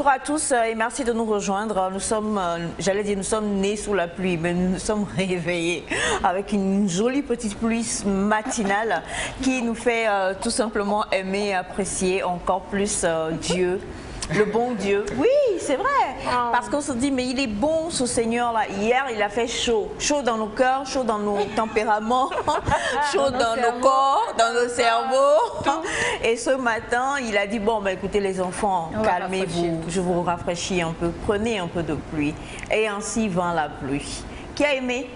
Bonjour à tous et merci de nous rejoindre. Nous sommes, j'allais dire, nous sommes nés sous la pluie, mais nous nous sommes réveillés avec une jolie petite pluie matinale qui nous fait tout simplement aimer et apprécier encore plus Dieu. Le bon Dieu. Oui, c'est vrai. Parce qu'on se dit, mais il est bon ce Seigneur-là. Hier, il a fait chaud. Chaud dans nos cœurs, chaud dans nos tempéraments, chaud dans nos corps, dans nos cerveaux. Et ce matin, il a dit, bon, bah, écoutez les enfants, calmez-vous. Je vous rafraîchis un peu. Prenez un peu de pluie. Et ainsi vint la pluie. Qui a aimé?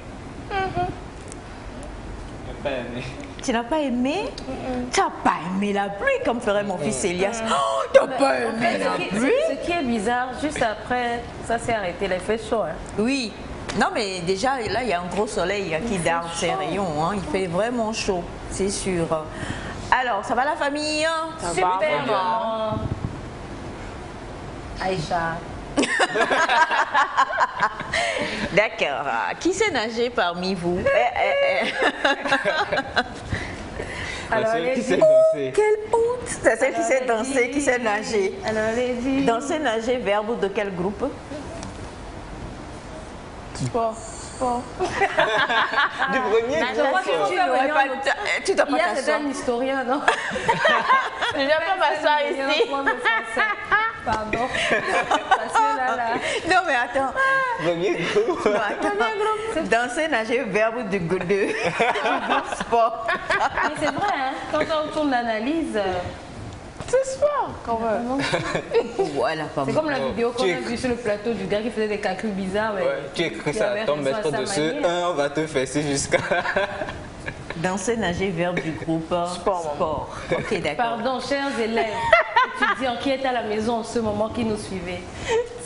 Pas aimé. Tu n'as pas aimé? Tu n'as pas aimé la pluie, comme ferait mon fils Elias. Oh, tu n'as pas aimé la pluie? Ce qui est bizarre, juste après, ça s'est arrêté, il a fait chaud. Hein. Oui. Non, mais déjà, là, il y a un gros soleil qui darde ses rayons. Hein. Il fait vraiment chaud, c'est sûr. Alors, ça va la famille? Super, maman. Aïcha. D'accord. Qui sait nager parmi vous? Alors, Qui sait Oh, danser? quelle honte! C'est celle qui sait danser, qui sait nager. Alors, allez-y. Danser, nager, verbe de quel groupe? Sport. Sport. Du premier Je crois que tu n'aurais pas... Tu dois pas Hier, c'était t'asseoir. un historien, non? Je vais pas m'asseoir ici. Pardon. Parce que là... Non, mais attends. Premier groupe. Non, attends. Danser, nager, verbe de sport. Mais c'est vrai, hein? Quand on tourne l'analyse... C'est sport, quand même. Voilà, pas C'est mal. comme la vidéo qu'on Tu a es- vue sur le plateau du gars qui faisait des calculs bizarres. Mais Ouais, tu écris il ça avait à ton raison maître à sa de ce manière. 1, on va te fesser jusqu'à... Danser, nager, verbe du groupe sport. Ok, d'accord. Pardon, chers élèves, étudiants qui étaient à la maison en ce moment, qui nous suivaient.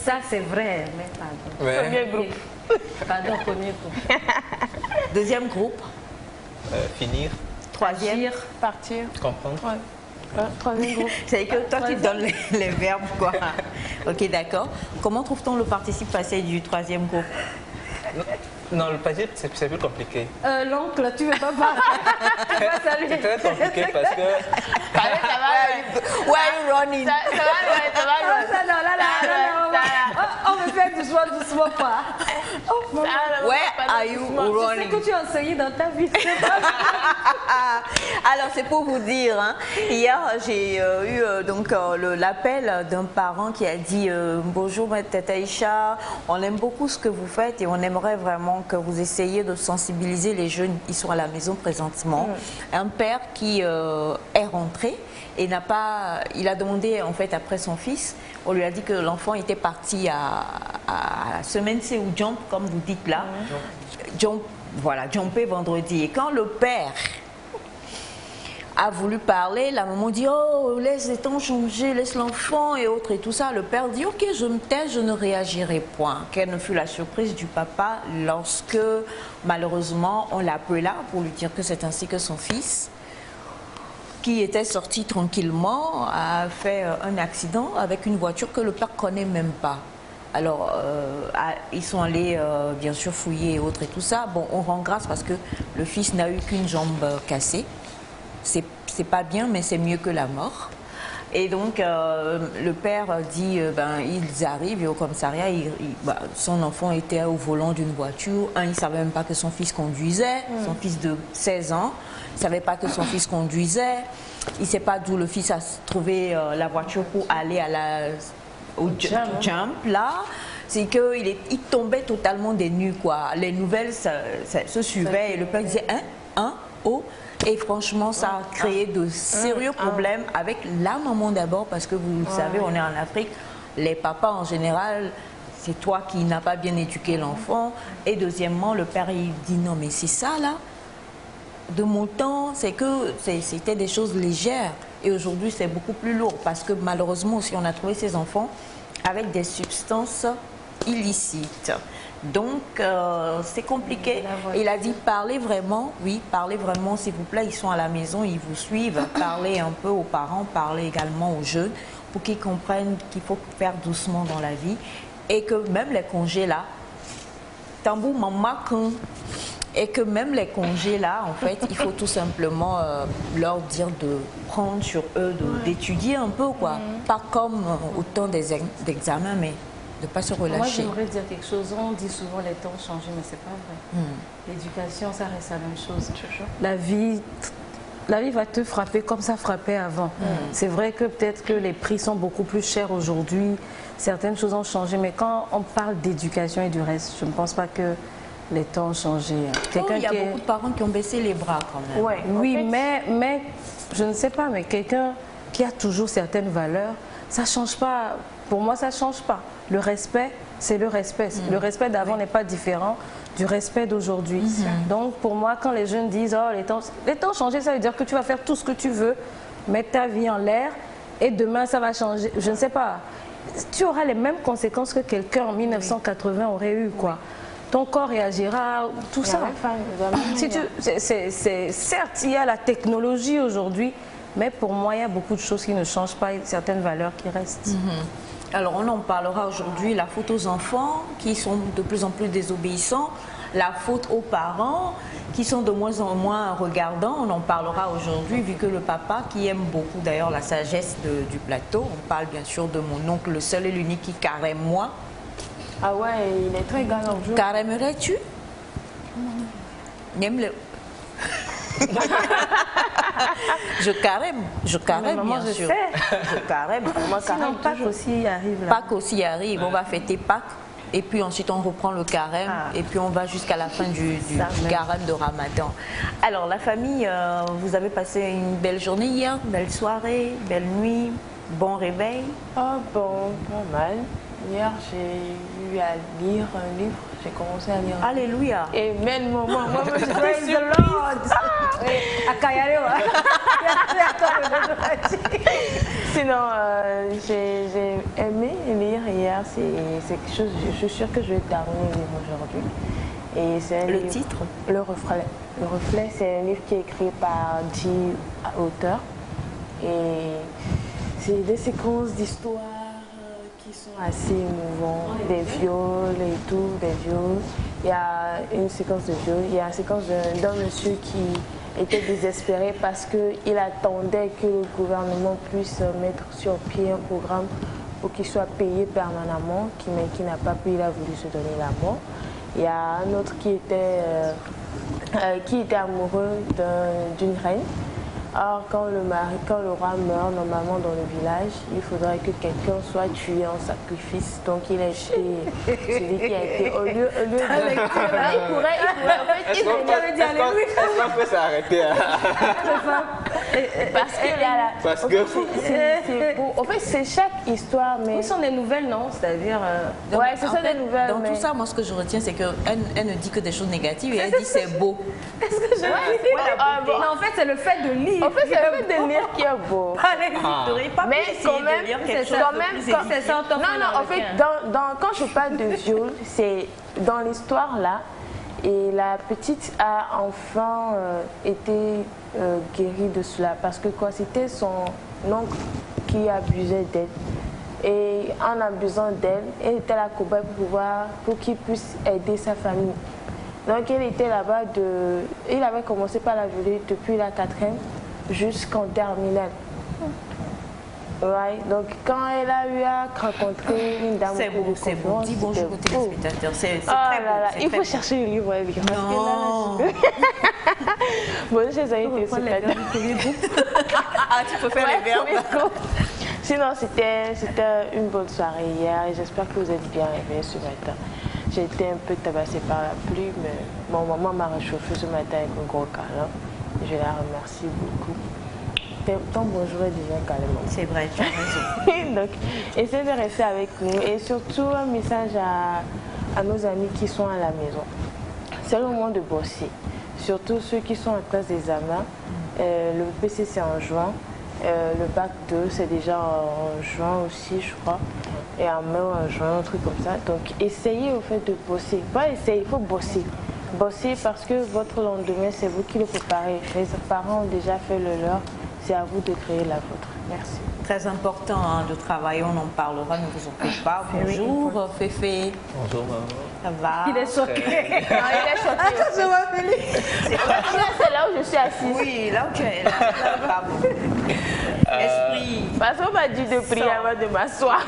Ça, c'est vrai, mais pardon. Ouais. Premier groupe. Pardon, premier groupe. Deuxième groupe. Finir, Troisième. Agir. Partir. comprendre. Troisième groupe. C'est que toi, tu donnes les verbes, quoi. Ok, d'accord. Comment trouve-t-on le participe passé du troisième groupe? Non, le passé, c'est plus compliqué. L'oncle, tu veux pas parler? Tu vas saluer. C'est très compliqué parce que... Where are you running? Non, ça, non, là. Oh, on me fait doucement pas. Oh, maman. Where are you Je sais running? que tu as enseigné dans ta vie. c'est pas vrai. Alors, c'est pour vous dire, hein, hier, j'ai eu donc l'appel d'un parent qui a dit bonjour, Maître Aïcha, on aime beaucoup ce que vous faites et on aimerait vraiment que vous essayiez de sensibiliser les jeunes qui sont à la maison présentement. Un père qui est rentré et il a demandé en fait après son fils, on lui a dit que l'enfant était parti à semaine C ou jump, comme vous dites là. Jump, voilà, jumper vendredi. Et quand le père a voulu parler, la maman dit oh laisse les temps changer, laisse l'enfant et autres et tout ça. Le père dit ok je me tais, je ne réagirai point. Quelle ne fut la surprise du papa lorsque malheureusement on l'appela pour lui dire que c'est ainsi que son fils, qui était sorti tranquillement, a fait un accident avec une voiture que le père ne connaît même pas. Alors, ils sont allés bien sûr fouiller et autres et tout ça. Bon, on rend grâce parce que le fils n'a eu qu'une jambe cassée. C'est pas bien, mais c'est mieux que la mort. Et donc, le père dit, ils arrivent et au commissariat, son enfant était au volant d'une voiture. Il ne savait même pas que son fils conduisait, son fils de 16 ans. Il ne savait pas que son fils conduisait. Il ne sait pas d'où le fils a trouvé la voiture pour aller au jump, là. C'est qu'il tombait totalement des nues, quoi. Les nouvelles se suivaient et le père disait oh. Et franchement, ça a créé de sérieux problèmes avec la maman d'abord, parce que vous le savez, on est en Afrique, les papas en général, c'est toi qui n'as pas bien éduqué l'enfant. Et deuxièmement, le père, il dit non, mais c'est ça là. De mon temps, c'est que c'était des choses légères. Et aujourd'hui, c'est beaucoup plus lourd, parce que malheureusement aussi, on a trouvé ces enfants avec des substances illicites. Donc, c'est compliqué. Il a dit, parlez vraiment, oui, parlez vraiment, s'il vous plaît, ils sont à la maison, ils vous suivent. Parlez un peu aux parents, parlez également aux jeunes, pour qu'ils comprennent qu'il faut faire doucement dans la vie. Et que même les congés là, tambour maman, Et que même les congés là, en fait, il faut tout simplement leur dire de prendre sur eux, d'étudier un peu, quoi. Pas comme autant d'examens, mais de ne pas se relâcher. Moi, j'aimerais dire quelque chose. On dit souvent les temps ont changé, mais c'est pas vrai. L'éducation, ça reste la même chose. La vie va te frapper comme ça frappait avant. C'est vrai que peut-être que les prix sont beaucoup plus chers aujourd'hui. Certaines choses ont changé, mais quand on parle d'éducation et du reste, je ne pense pas que les temps ont changé. Il y a beaucoup de parents qui ont baissé les bras quand même. Ouais, oui, mais je ne sais pas, mais quelqu'un qui a toujours certaines valeurs, ça ne change pas. Pour moi, ça ne change pas. Le respect, c'est le respect. Le respect d'avant n'est pas différent du respect d'aujourd'hui. Donc, pour moi, quand les jeunes disent « Oh, les temps ont changé », ça veut dire que tu vas faire tout ce que tu veux, mettre ta vie en l'air, et demain, ça va changer. Je ne sais pas. Tu auras les mêmes conséquences que quelqu'un en 1980 aurait eu, quoi. Ton corps réagira, tout ça. Certes, il y a la technologie aujourd'hui, mais pour moi, il y a beaucoup de choses qui ne changent pas, certaines valeurs qui restent. Alors, on en parlera aujourd'hui, la faute aux enfants qui sont de plus en plus désobéissants, la faute aux parents qui sont de moins en moins regardants. On en parlera aujourd'hui, vu que le papa, qui aime beaucoup d'ailleurs la sagesse du plateau, on parle bien sûr de mon oncle, le seul et l'unique qui carême moi. Ah ouais, il est très galant. Carêmerais-tu? Même le... je carême maman, bien sûr. Sais. Je carême. Moi, sinon, Pâques aussi arrive là. Pâques aussi arrive. On va fêter Pâques. Et puis ensuite on reprend le carême. Et puis on va jusqu'à la fin du carême de Ramadan. Alors la famille, vous avez passé une belle journée hier, belle soirée, belle nuit, bon réveil? Ah bon, pas mal. Hier, j'ai eu à lire un livre. J'ai commencé à lire. Alléluia. Et même moi, je suis Praise the Lord. Sinon, j'ai aimé lire hier. C'est quelque chose, je suis sûre que je vais terminer le livre aujourd'hui. Et c'est le titre? Le Reflet. Le Reflet, c'est un livre qui est écrit par 10 auteurs. Et c'est des séquences d'histoires qui sont assez émouvantes, des viols et tout, des viols. Il y a une séquence de viols, il y a une séquence d'un monsieur qui était désespéré parce qu'il attendait que le gouvernement puisse mettre sur pied un programme pour qu'il soit payé permanemment, mais qui n'a pas pu, il a voulu se donner la mort. Il y a un autre qui était amoureux d'une reine. Or, quand le roi meurt, normalement dans le village, il faudrait que quelqu'un soit tué en sacrifice. Donc, il a été celui qui a été au lieu de... Il pourrait, en fait, Est-ce qu'on peut s'arrêter parce qu'il y a la... Parce que... C'est beau. En fait, c'est chaque histoire, mais... Ce sont des nouvelles, non? C'est-à-dire... Ouais, ce sont des nouvelles, dans mais... tout ça, moi, ce que je retiens, c'est qu'elle ne dit que des choses négatives et elle dit c'est beau. Est-ce que je Non, en fait, c'est le fait de lire. En fait, c'est le fait de lire qui est beau. Mais quand même, en fait, quand je parle de viol, c'est dans l'histoire là, et la petite a enfin été guérie de cela, parce que quoi, c'était son oncle qui abusait d'elle. Et en abusant d'elle, elle était la cobaye pour qu'il puisse aider sa famille. Donc elle était là-bas, il avait commencé par la violer depuis la 4e jusqu'en terminale. Ouais, donc quand elle a eu à rencontrer une dame, c'est beau, c'est beau. Dis bonjour aux téléspectateurs, c'est très beau. Il faut chercher le livre à lire. Non. Bonjour chers amis téléspectateurs. Ah, tu peux faire les verbes. Sinon, c'était une bonne soirée hier et j'espère que vous êtes bien réveillés ce matin. J'ai été un peu tabassée par la pluie, mais mon maman m'a réchauffé ce matin avec un gros câlin. Je la remercie beaucoup. Ton bonjour est déjà calme. C'est vrai, tu as raison. Donc, essayez de rester avec nous et surtout un message à nos amis qui sont à la maison. C'est le moment de bosser. Surtout ceux qui sont en classe d'examen. Le PC c'est en juin. Le bac 2 c'est déjà en juin aussi, je crois. Et en mai ou en juin, un truc comme ça. Donc essayez au fait de bosser. Pas essayer, il faut bosser. Bosser parce que votre lendemain, c'est vous qui le préparez. Les parents ont déjà fait le leur. C'est à vous de créer la vôtre. Merci. Très important hein, de travailler, on en parlera, ne vous en faites pas. Bonjour Féfé. Bonjour maman. Ça va? Il est choqué. Non, il est choqué. Je m'appelle. C'est là où je suis assise. Oui, là où tu es là. Pardon. Esprit. Parce qu'on m'a dit de prier avant de m'asseoir.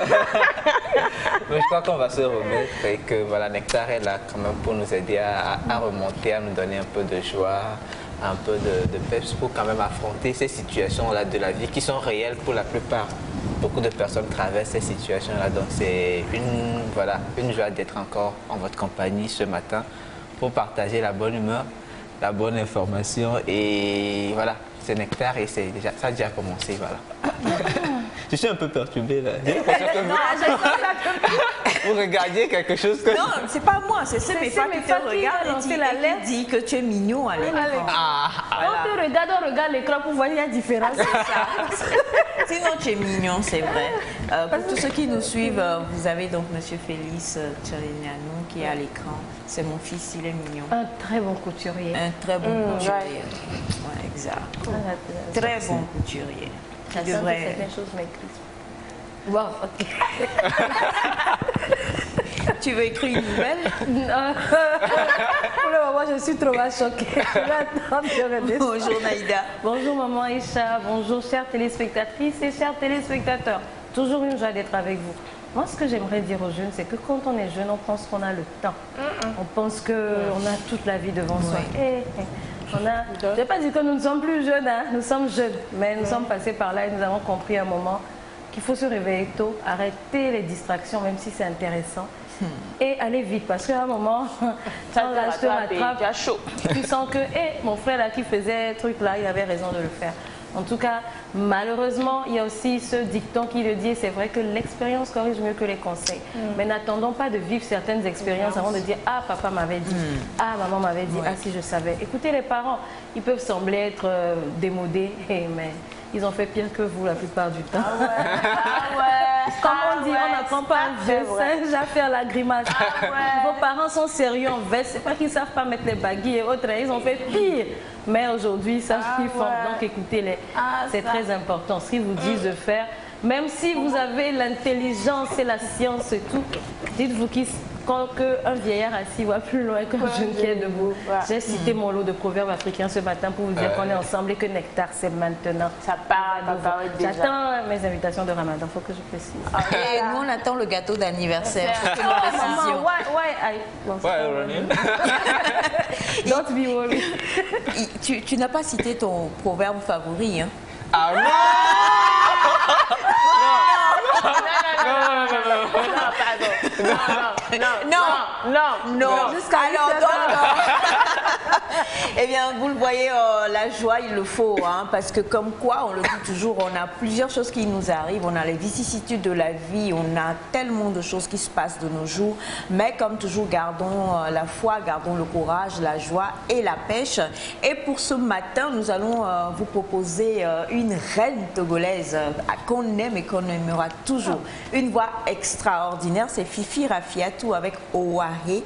Mais je crois qu'on va se remettre et que voilà, Nectar est là quand même pour nous aider à remonter, à nous donner un peu de joie, un peu de peps pour quand même affronter ces situations-là de la vie qui sont réelles pour la plupart. Beaucoup de personnes traversent ces situations-là, donc c'est une joie d'être encore en votre compagnie ce matin pour partager la bonne humeur, la bonne information et voilà, c'est Nectar et c'est déjà, ça a déjà commencé, voilà. Je suis un peu perturbé là. J'ai l'impression que vous regardiez quelque chose comme... Non, c'est pas moi, c'est Semefa qui te regarde l'alerte. et qui dit que tu es mignon à l'écran. On te regarde, on regarde l'écran pour voir il y a différence. Sinon, tu es mignon, c'est vrai. Pour tous ceux qui nous suivent, vous avez donc Monsieur Félix Tchalignano qui est à l'écran. C'est mon fils, il est mignon. Un très bon couturier. Un très bon couturier. Ouais, exact. Très bon couturier. Qui devrait... Certaines choses m'écrivent. Wow, ok. Tu veux écrire une nouvelle? Non. Pour le moment, je suis trop choquée. Je vais attendre de redescendre. Bonjour Naïda. Bonjour maman Aïcha, bonjour chères téléspectatrices et chers téléspectateurs. Toujours une joie d'être avec vous. Moi, ce que j'aimerais dire aux jeunes, c'est que quand on est jeune, on pense qu'on a le temps. On pense qu'on a toute la vie devant soi. Je ne vais pas dire que nous ne sommes plus jeunes, hein. Nous sommes jeunes, mais nous sommes passés par là et nous avons compris à un moment qu'il faut se réveiller tôt, arrêter les distractions, même si c'est intéressant, et aller vite. Parce qu'à un moment, quand l'âge te rattrape, tu sens que mon frère là qui faisait ce truc là, il avait raison de le faire. En tout cas, malheureusement, il y a aussi ce dicton qui le dit, et c'est vrai que l'expérience corrige mieux que les conseils. Mais n'attendons pas de vivre certaines expériences avant de dire « Ah, papa m'avait dit, ah, maman m'avait dit, ah, si je savais ». Écoutez, les parents, ils peuvent sembler être démodés, mais ils ont fait pire que vous la plupart du temps. Comme on dit, on n'apprend pas un vieux singe à faire la grimace. Vos parents sont sérieux en veste, c'est pas qu'ils ne savent pas mettre les baguilles et autres, ils ont fait pire. Mais aujourd'hui, ils savent ce qu'ils font. Donc écoutez-les, c'est très important. Ce qu'ils vous disent de faire, même si vous avez l'intelligence et la science et tout, dites-vous qu'un vieillard assis voit plus loin qu'un jeune qui est debout. J'ai cité mon lot de proverbes africains ce matin pour vous dire qu'on est ensemble et que Nectar, c'est maintenant. Ça part, j'attends mes invitations de Ramadan, il faut que je précise. Et nous, on attend le gâteau d'anniversaire. Maman, don't be worried. Tu n'as pas cité ton proverbe favori, hein? Ah non! Non. Alors, eh bien, vous le voyez, la joie, il le faut, hein, parce que comme quoi, on le dit toujours, on a plusieurs choses qui nous arrivent, on a les vicissitudes de la vie, on a tellement de choses qui se passent de nos jours, mais comme toujours, gardons la foi, gardons le courage, la joie et la pêche. Et pour ce matin, nous allons vous proposer une reine togolaise qu'on aime et qu'on aimera toujours. Une voix extraordinaire, c'est Fifi Rafiatou avec Owahe.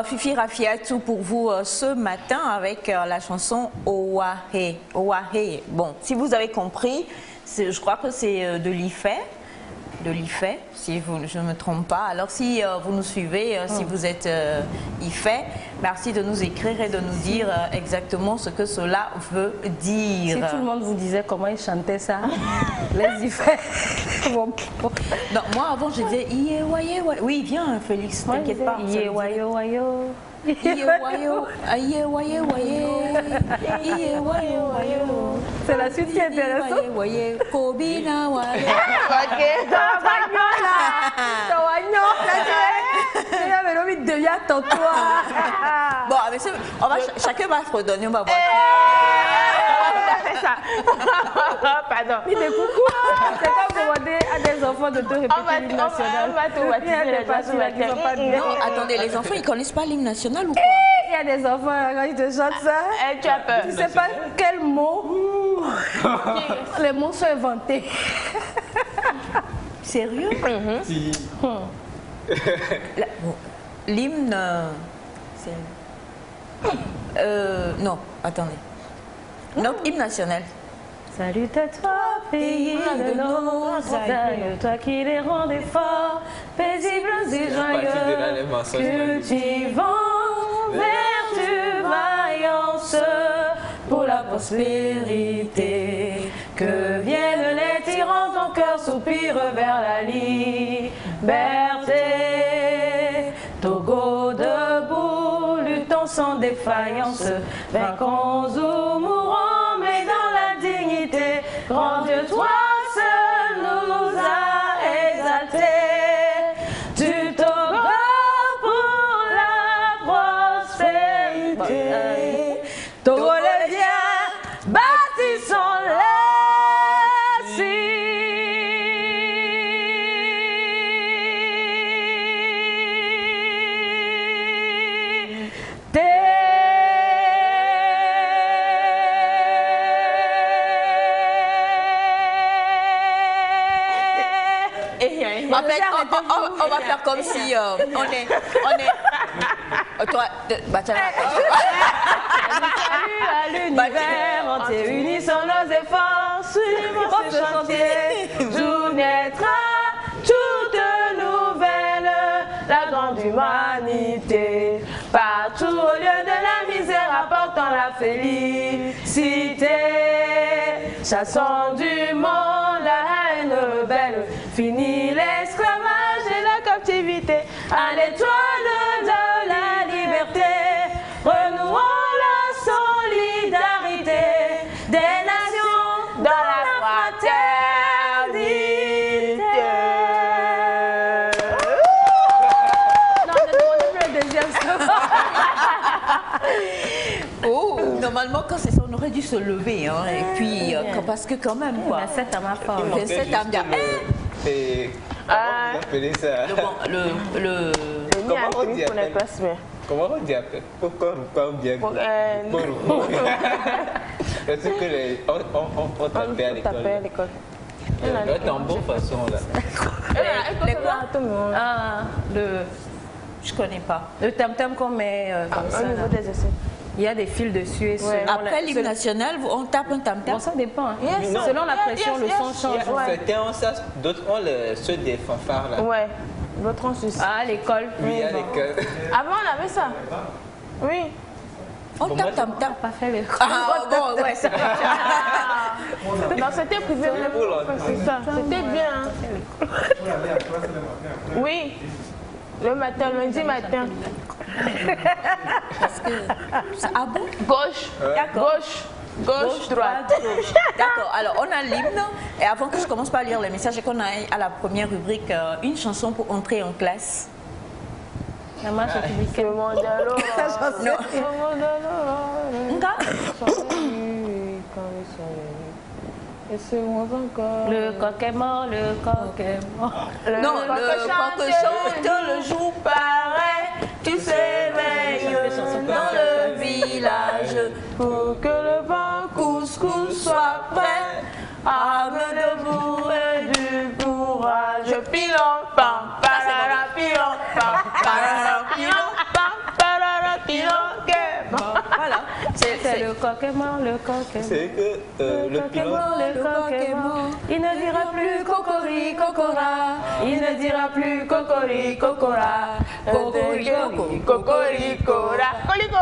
Fifi Rafiatou pour vous ce matin avec la chanson Owahe. Owahe. Bon, si vous avez compris, je crois que c'est de l'IFE. Si je ne me trompe pas. Alors si vous nous suivez, si vous êtes IFE, merci de nous écrire et de nous dire exactement ce que cela veut dire. Si tout le monde vous disait comment ils chantaient ça, les IFE. Non, moi avant je disais Iye waye waye. Oui, viens Félix, t'inquiète pas. Iye wayo wayo. Iye wayo, aye waye waye. Iye wayo wayo. C'est la suite qui est intéressante. Waye waye, Kobina waye. Ok, devient tontoir. Bon, mais chacun va se redonner, on va voir. Ça. Pardon. Il est coucou. C'est pas demander à des enfants de te répéter l'hymne national. On va tout baptiser les gens qui sont pas bien. Non, attendez, les enfants, ils connaissent pas l'hymne national ou quoi? Il y a des enfants quand ils te chantent ça. Tu as peur. Tu sais pas quels mots. Les mots sont inventés. Sérieux? L'hymne, non, attendez. Notre hymne national. Salut à toi, pays de nos montagnes, toi qui les rendais forts, paisibles et joyeux, cultivant vertu, vaillance pour la prospérité. Que viennent les tyrans, ton cœur soupire vers la liberté. Togo debout, luttons sans défaillance, vainquons ou mourons, mais dans la dignité. Grand Dieu, toi seul nous as exaltés. Du Togo pour la prospérité. Togo le bien, bâtissons-le. En fait, on va faire comme si on est. Toi, Salut à l'univers entier, unissons nos efforts, suivons ce chantier. Jour naîtra toute nouvelle, la grande humanité. Partout au lieu de la misère, apportant la félicité. Chassons du monde la haine rebelle, fini l'esclavage et la captivité. À l'étoile de la liberté, renouons la solidarité des nations dans la fraternité. Non, ne demandez plus le deuxième Oh, normalement, quand c'est ça, on aurait dû se lever. Hein, et puis, parce que quand même, quoi. C'est à ma forme. C'est à me dire. Comment vous appelez ça? Comment on dit après? Comment on dit après? Pourquoi on dit après? Est-ce que on tapait à l'école? Le tambour façon là. Je connais pas. Le tam-tam qu'on met comme ça. Au niveau des essais. Il y a des fils dessus et selon Après l'hymne national, on tape un tam-tam. Bon, ça dépend. Hein. Selon la pression, le son change. Certains ont ça, d'autres ont ceux des fanfares là. Ouais, votre en Suisse. Ah, à l'école. Oui, à l'école. Avant, on avait ça. Oui. On tape tam-tam. Pas fait l'école. Ah, bon, ouais, c'est Non, c'était privé. C'est ça. C'était bien. Hein. Oui. Le matin, lundi matin. Parce que... Ah bon? Gauche. D'accord. Gauche, droite. D'accord, alors on a l'hymne et avant que je commence par lire les messages et qu'on aille à la première rubrique, une chanson pour entrer en classe. La marche républicaine. Le monde à l'eau. Non. Le monde à l'eau. Nga? Et c'est moi encore. Le coq est mort, le coq est mort. Non, le coq chante le jour paraît, tu s'éveilles dans le village Pour que le vent couscous soit prêt, arme debout et du courage. pilon, pam, parara, pilon, pam, parara, pilon, pam, parara. est mort, le coq est mort. C'est que le coq est pilote... mort, le coq est mort. Il ne dira plus cocori, cocora. Il ne dira plus cocori, cocora. Cocori, cocori, cocora. Colico.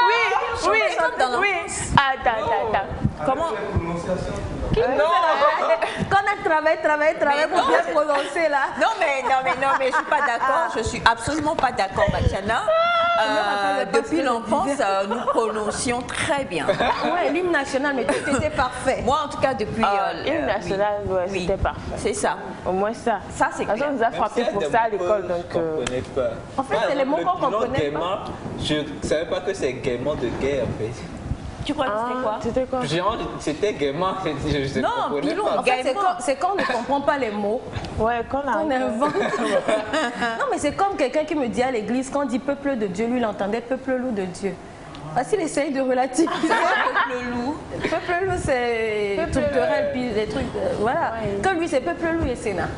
Oui, oui. Attends. Comment? Qu'on a travaillé pour bien prononcer là. Non, mais je suis pas d'accord. Je suis absolument pas d'accord, Batiana. Depuis l'enfance, nous prononcions très bien. Ouais, l'hymne national, mais tout était parfait. Moi, en tout cas, depuis... L'hymne national, ouais, oui, c'était parfait. c'est ça. Au moins ça. Ça, c'est clair. On nous a frappé pour ça à l'école. Donc, comprenais pas. En fait, c'est les mots qu'on comprenait gaiement, pas. je ne savais pas que c'est gaiement de guerre, en fait. Tu crois que c'était quoi? C'était quoi? Genre, c'était gaiement, je ne Non, comprenais pilon, pas. En fait, c'est quand on ne comprend pas les mots, Ouais, qu'on a. on invente. Non, mais c'est comme quelqu'un qui me dit à l'église, quand on dit peuple de Dieu, lui, il entendait peuple loup de Dieu. Parce qu'il essaye de relativiser. Peuple loup. Peuple loup, c'est culturel, puis des trucs. Voilà. Ouais. Comme lui, c'est peuple loup et Sénat.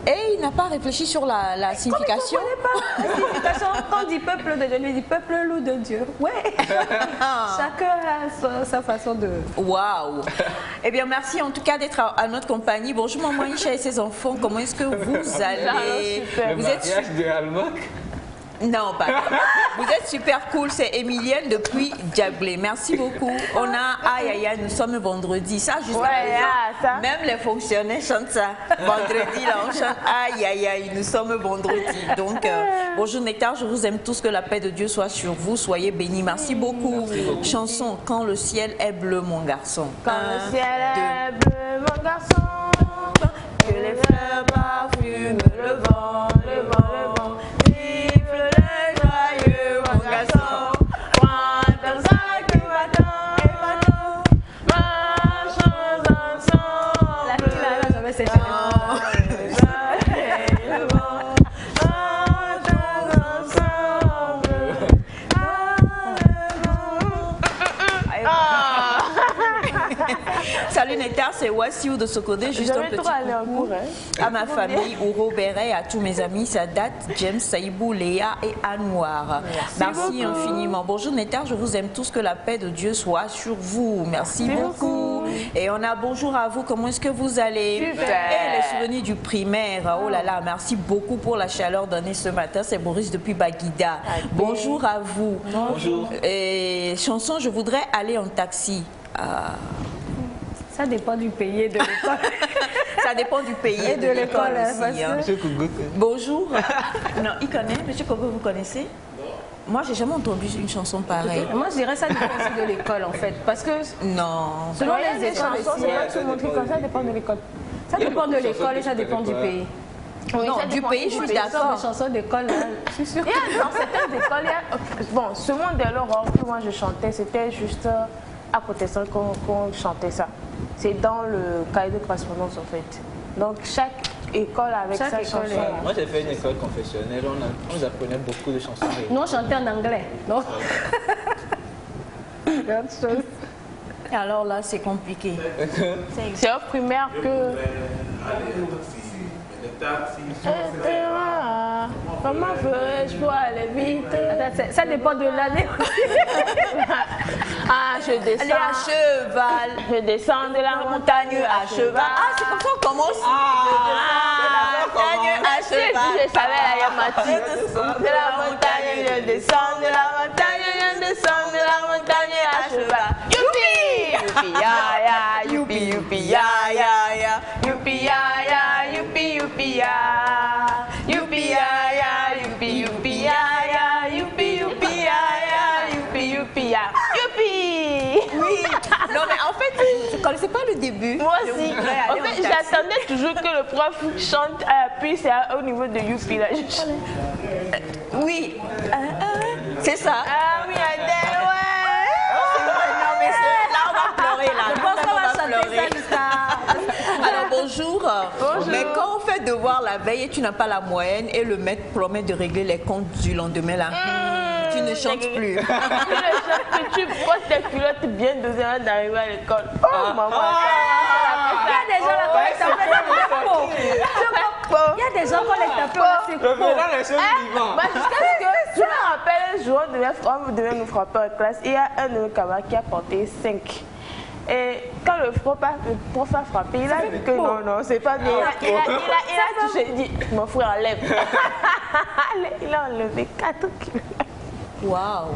Et il n'a pas réfléchi sur la signification. Comme il ne comprenait pas la signification. Quand on dit peuple de Dieu, lui, il dit peuple loup de Dieu. Ouais. Chacun a sa façon de. Waouh! Eh bien, merci en tout cas d'être à notre compagnie. Bonjour, maman Isha et ses enfants. Comment est-ce que vous allez? super. Le mariage de Almac. Non, pas. Vous êtes super cool. C'est Emilienne depuis Diablé. Merci beaucoup. On a aïe, nous sommes vendredi. Ça, jusqu'à présent, ça. même les fonctionnaires chantent ça. Vendredi, là, on chante aïe, nous sommes vendredi. Donc, bonjour Nectar, je vous aime tous. Que la paix de Dieu soit sur vous. Soyez bénis. Merci beaucoup. Chanson Quand le ciel est bleu, mon garçon. Quand le ciel est bleu, mon garçon, que les fleurs parfument le vent, le vent. siffle les joyeux, mon garçon, prends ton sac et va-t'en, marchons ensemble. La fille là, j'avais séché. Le vent, marchons ensemble. Salut Nectar, c'est Wassiou de Sokodé. Juste un J'avais petit trop allé en coucou cours, hein. à ma famille, Ouro Béret, à tous mes amis, Sadat, James, Saïbou, Léa et Anouar. Merci infiniment. Bonjour Nectar, je vous aime tous. Que la paix de Dieu soit sur vous. Merci beaucoup. Et on a bonjour à vous. Comment est-ce que vous allez? Super. Et les souvenirs du primaire. Oh là là, merci beaucoup pour la chaleur donnée ce matin. C'est Boris depuis Baguida. Bonjour à vous. Bonjour. Et chanson, je voudrais aller en taxi. Ça dépend du pays et de l'école. Ça dépend du pays Et de l'école, aussi. Hein. Monsieur Kougou. Bonjour. Non, il connaît. Monsieur Kogo, vous connaissez? Moi, j'ai jamais entendu une chanson pareille. Moi, je dirais ça dépend aussi de l'école en fait. Parce que Non. selon Il y a les des écoles chansons, aussi, c'est pas tout le monde qui connaît, ça dépend de l'école. ça dépend de l'école et ça dépend du pays. Oui, Non, ça du dépend pays, je suis Des d'accord. chansons d'école, là, je suis sûre. Il y a dans certaines écoles, bon, ce monde de l'aurore que moi je chantais, c'était juste à côté de ça qu'on chantait ça. C'est dans le cahier de correspondance en fait. Donc chaque école avec Chaque sa école chanson. est- Moi, j'ai fait une école confessionnelle. On nous apprenait beaucoup de chansons. Nous, on chantait en anglais. Non. Autre chose. Alors là, c'est compliqué. C'est au primaire que. Comment ferais-je pour aller vite? Attends, ça dépend de l'année. Ah, je descends. Aller à cheval. Je descends de la montagne à cheval. Ah, c'est comme ça qu'on commence. De la montagne à Si cheval. je savais la Yamati. De la montagne, je descends. De la montagne, je descends. De la montagne à cheval. Youpi! Youpi, ya, ya. Youpi, youpi, ya, ya, ya. Youpi, ya, ya. Youpi, youpi, ya. Youpi, ya, ya. Youpi, youpi, ya, ya. Youpi, youpi, ya, ya. Youpi, youpi, ya. Youpi! Oui. Non, mais en fait, je ne connaissais pas le début. Moi Je aussi. voudrais En aller fait, taxi. j'attendais toujours que le prof chante, puis c'est au niveau de Youpi là. Oui. C'est ça. Ah oui, Adèle, ouais. Non, mais là, on va pleurer là. Je pense qu'on va chanter pleurer. ça jusqu'à... Alors bonjour. Bonjour. Mais quand on fait devoir la veille et tu n'as pas la moyenne et le maître promet de régler les comptes du lendemain là, tu ne chantes plus. Tu portes tes culottes bien dosées avant d'arriver à l'école. Oh maman. Il y a des gens là quand les tapés dans les Il y a des gens quand les tapés, on a Le mélange est vivant. Bah, jusqu'à ce que je me rappelle un jour, on devait nous frapper en classe. Il y a un de nos camarades qui a porté 5. Et quand le prof a frappé, il a dit que non, c'est pas bien. Il a touché, il dit, mon frère enlève. Il a enlevé 4 kilos. Waouh.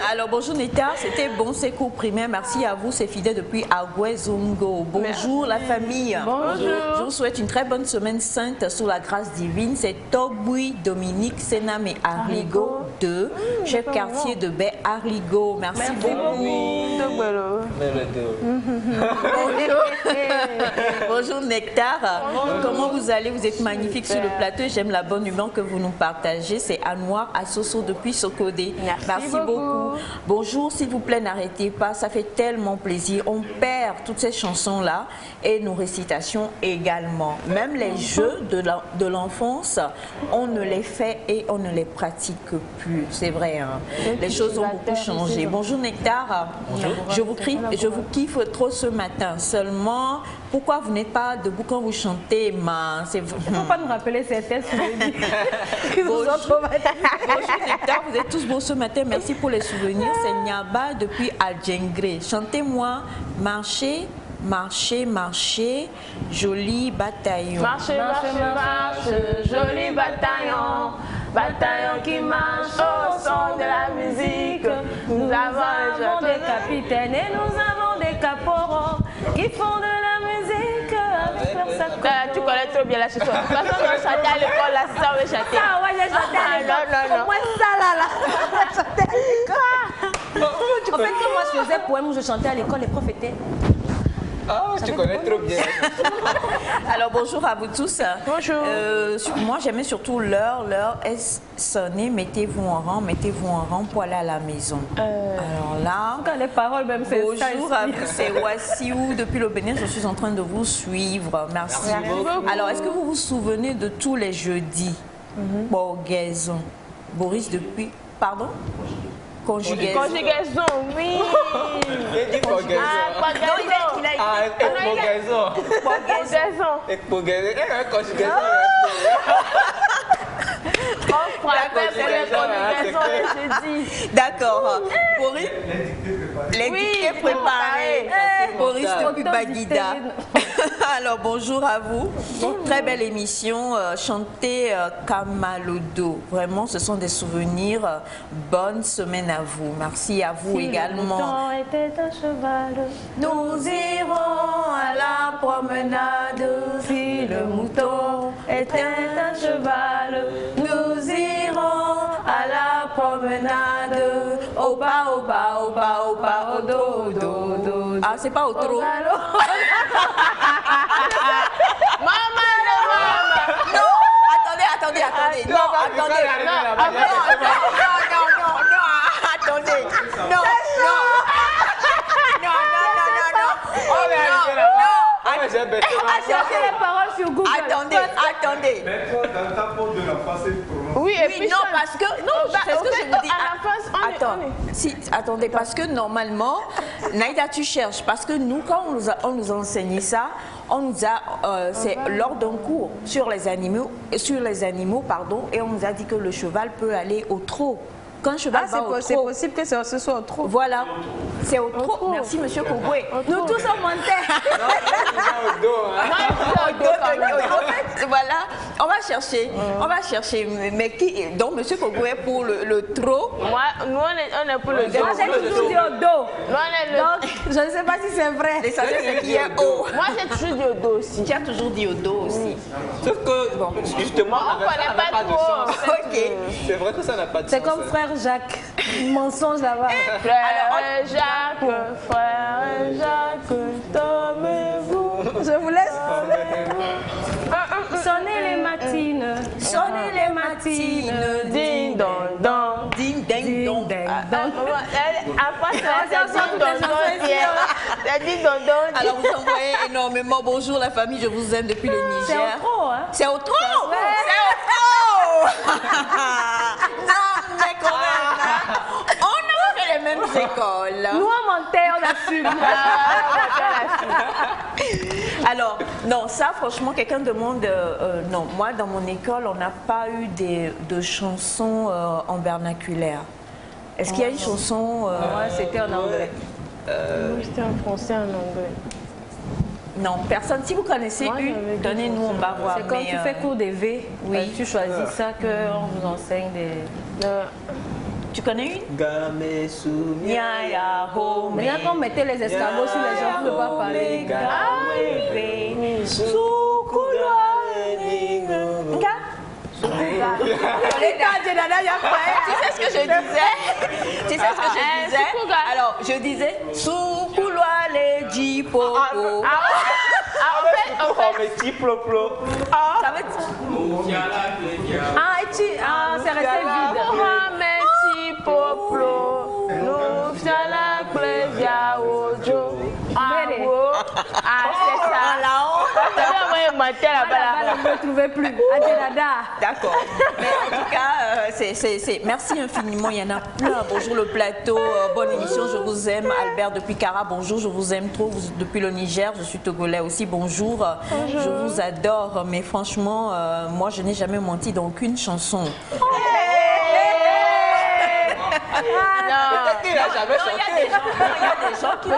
Alors bonjour Neta, c'était bon, c'est cours primaire. Merci à vous, c'est fidèle depuis Agouezongo. Bonjour la famille. Bonjour. Je vous souhaite une très bonne semaine sainte sous la grâce divine. C'est Togboui, Dominique, Senam et Arligo 2, chef quartier de Baie Arligo. Merci beaucoup. Bonjour Nectar. Comment vous allez? Vous êtes magnifique sur le plateau. J'aime la bonne humeur que vous nous partagez. C'est Anouar Assoso depuis Socodé. Merci beaucoup. Bonjour, s'il vous plaît, n'arrêtez pas. Ça fait tellement plaisir. On perd toutes ces chansons-là et nos récitations également. Même les jeux de l'enfance, on ne les fait et on ne les pratique plus. C'est vrai, hein? Les choses ont beaucoup changé. Bonjour Nectar. Bonjour. Je vous kiffe trop ce matin. Seulement, pourquoi vous n'êtes pas debout quand vous chantez, ma? Il ne faut pas nous rappeler certains souvenirs. Bonjour Nectar, vous êtes tous beaux ce matin. Merci pour les souvenirs. C'est Nyaba depuis Adjengré. Chantez-moi Marcher, marcher, marcher, joli bataillon. Marcher, marcher, marche, joli bataillon. Bataillon qui marche au son de la musique. Nous avons des capitaines et nous avons des caporaux qui font de la musique avec leur sac. Tu connais trop bien la chanson. De toute façon, on chantait à l'école, là, c'est ça, on veut chanter. Ah ouais, j'ai chanté à l'école. Au moins ça, là. J'ai chanté à l'école. En fait, quand moi je faisais poème où je chantais à l'école, les profs étaient... Ah, tu connais trop bien. Alors bonjour à vous tous. Bonjour. Moi j'aimais surtout l'heure est sonnée, mettez-vous en rang pour aller à la maison. Alors là, quand les paroles même c'est ça. Bonjour à vous, c'est Wassiou depuis le Bénin, je suis en train de vous suivre. Merci beaucoup. Alors est-ce que vous vous souvenez de tous les jeudis? Borgaison. Boris depuis... Pardon? Conjugaison. Conjugaison, oui. Il dit conjugaison. Il a Conjugaison. Conjugaison. On frappait pour les conjugaisons les jeudis. D'accord. Boris, les dictées préparées. Boris depuis Baguida. Alors bonjour à vous. Très belle émission. Chantez Kamalodo. Vraiment, ce sont des souvenirs. Bonne semaine à vous. Merci à vous également. Le mouton était un cheval. Nous irons à la promenade. Si le mouton était un cheval, nous irons à la promenade. Au bas, au bas, au bas, au bas, au dos, do, do. Ah, c'est pas au trop. Attendez. Non, les paroles sur Google. Attendez. Dans ta porte de la face, Oui, et puis non, parce que... Non, c'est ce que je vous dis. À la face, Attendez, parce que normalement, Naïda, tu cherches. Parce que nous, quand on nous a enseigné ça, on nous a... c'est lors d'un cours sur les animaux, et on nous a dit que le cheval peut aller au trot. Quand un cheval va au trot... C'est possible que ce soit au trot. Voilà, c'est au trot. Merci, monsieur Kogoué. Nous tous on montait. Voilà, on va chercher. Mais qui? Donc, monsieur Kogoué pour le trot. Nous, on est pour le dos. Moi, j'ai toujours dit au dos. Nous, on est le... Donc, je ne sais pas si c'est vrai. L'essentiel, c'est qu'il y a haut. Moi, j'ai toujours dit au dos aussi. Tu as toujours dit au dos aussi. Sauf que, justement, On ne connaît pas de trop. sens. Ok. C'est vrai que ça n'a pas de sens. C'est comme frère Jacques. Mensonge là-bas. Frère Jacques, tombez-vous. Je vous laisse. Sonnez les matines. Sonnez les matines. Ding dong dong. Ding ding dong. Après, c'est ding dong dong. C'est ding dong dong. Alors vous envoyez énormément. Bonjour la famille, je vous aime depuis le Niger. C'est au trop, hein? C'est au trop. C'est au trop. Non, mais quand même, hein. On a fait les mêmes écoles. Nous, on mentait, on assume. Alors, non, ça, franchement, quelqu'un demande... non, moi, dans mon école, on n'a pas eu de chansons en vernaculaire. Est-ce qu'il y a une chanson... Moi, c'était en anglais. C'était en français, en anglais. Non, personne. Si vous connaissez Moi, une, j'avais donnez-nous, on va voir. C'est comme mais, tu fais cours des V. oui. Tu choisis ça qu'on vous enseigne des... Tu connais une? Game sumi. Nyaya home. Maintenant qu'on mettait les escargots sur les gens pour ne pas parler. Tu sais ce que je disais? Tu sais ce que je disais? Alors, je disais Soukoulwa les jipopo. Oh, mais petit ploplo. Ça veut dire. C'est resté vide. C'est ça. On ne le trouvait plus. Adjelada. D'accord. Mais en tout cas, merci infiniment. Il y en a plein. Bonjour le plateau. Bonne émission. Je vous aime. Albert depuis Cara. Bonjour. Je vous aime trop. Depuis le Niger. Je suis togolais aussi. Bonjour. Je vous adore. Mais franchement, moi, je n'ai jamais menti dans aucune chanson. Peut-être qu'il n'a jamais chanté. Il y a des gens qui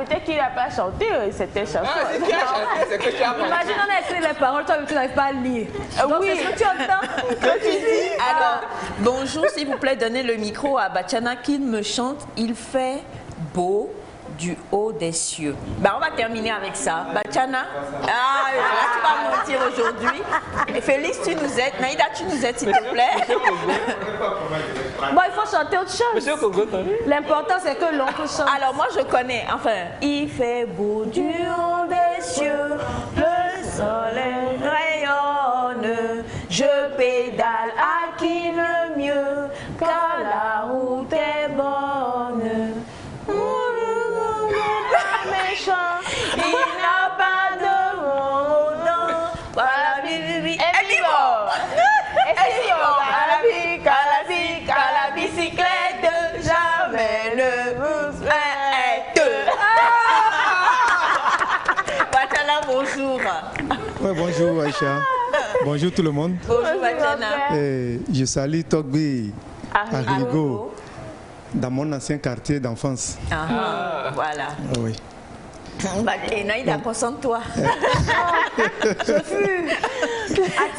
Peut-être qu'il n'a pas chanté cette chanson. Ah, c'est qui a chanté, c'est que tu as menti. Imagine, on a écrit les paroles, toi, tu n'arrives pas à lire. Donc, oui. c'est ce que tu entends. Que tu dis. Alors, bonjour, s'il vous plaît, donnez le micro à Bachana qui me chante. Il fait beau du haut des cieux. Ben, on va terminer avec ça. Bachana, là, tu vas mentir aujourd'hui. Et Félix, tu nous aides. Naïda, tu nous aides, s'il te plaît. Bon, il faut chanter autre chose. Monsieur Congo, t'as vu? L'important, c'est que l'oncle chante. Alors, moi, je connais. Enfin, il fait beau du haut des cieux. Le soleil rayonne. Je pédale à qui le mieux. Car la route est bonne. Méchant, il n'a pas de nom. Voilà, et à la bicyclette, jamais ne vous arrête. Bachana, bonjour. Ouais, bonjour Aïcha. Bonjour tout le monde. Bonjour Bachana. Je salue Togbi Arrigo dans mon ancien quartier d'enfance. Voilà. Oui. Et Naïda, concentre-toi.